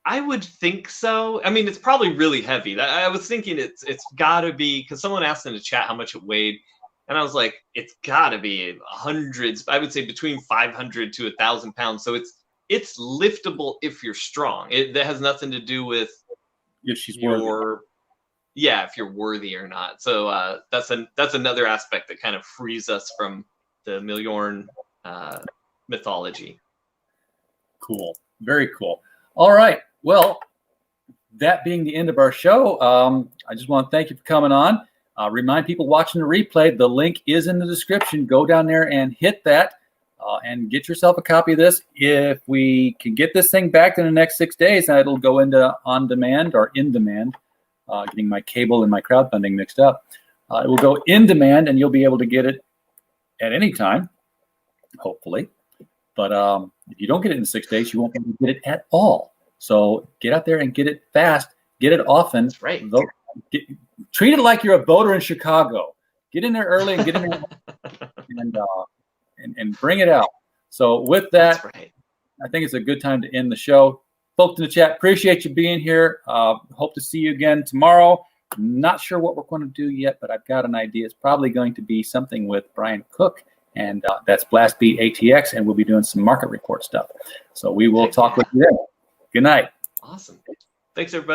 I would think so. I mean, it's probably really heavy. I was thinking it's got to be, because someone asked in the chat how much it weighed. And I was like, it's got to be hundreds. I would say between 500 to 1,000 pounds. So it's liftable if you're strong. That has nothing to do with if she's your if you're worthy or not. So that's another aspect that kind of frees us from the Mjolnir mythology. Cool. Very cool. All right. Well, that being the end of our show, I just want to thank you for coming on. Remind people watching the replay, the link is in the description. Go down there and hit that and get yourself a copy of this. If we can get this thing back in the next 6 days, it'll go into on demand or in demand. Getting my cable and my crowdfunding mixed up. It will go in demand, and you'll be able to get it at any time, hopefully. But if you don't get it in 6 days, you won't be able to get it at all. So get out there and get it fast. Get it often. That's right. Treat it like you're a voter in Chicago. Get in there early and get in there and bring it out. So with that, That's right. I think it's a good time to end the show. Folks in the chat, appreciate you being here. Hope to see you again tomorrow. Not sure what we're going to do yet, but I've got an idea. It's probably going to be something with Brian Cook, and that's Blast Beat ATX, and we'll be doing some market report stuff. So we will talk with you then. Good night. Awesome. Thanks, everybody.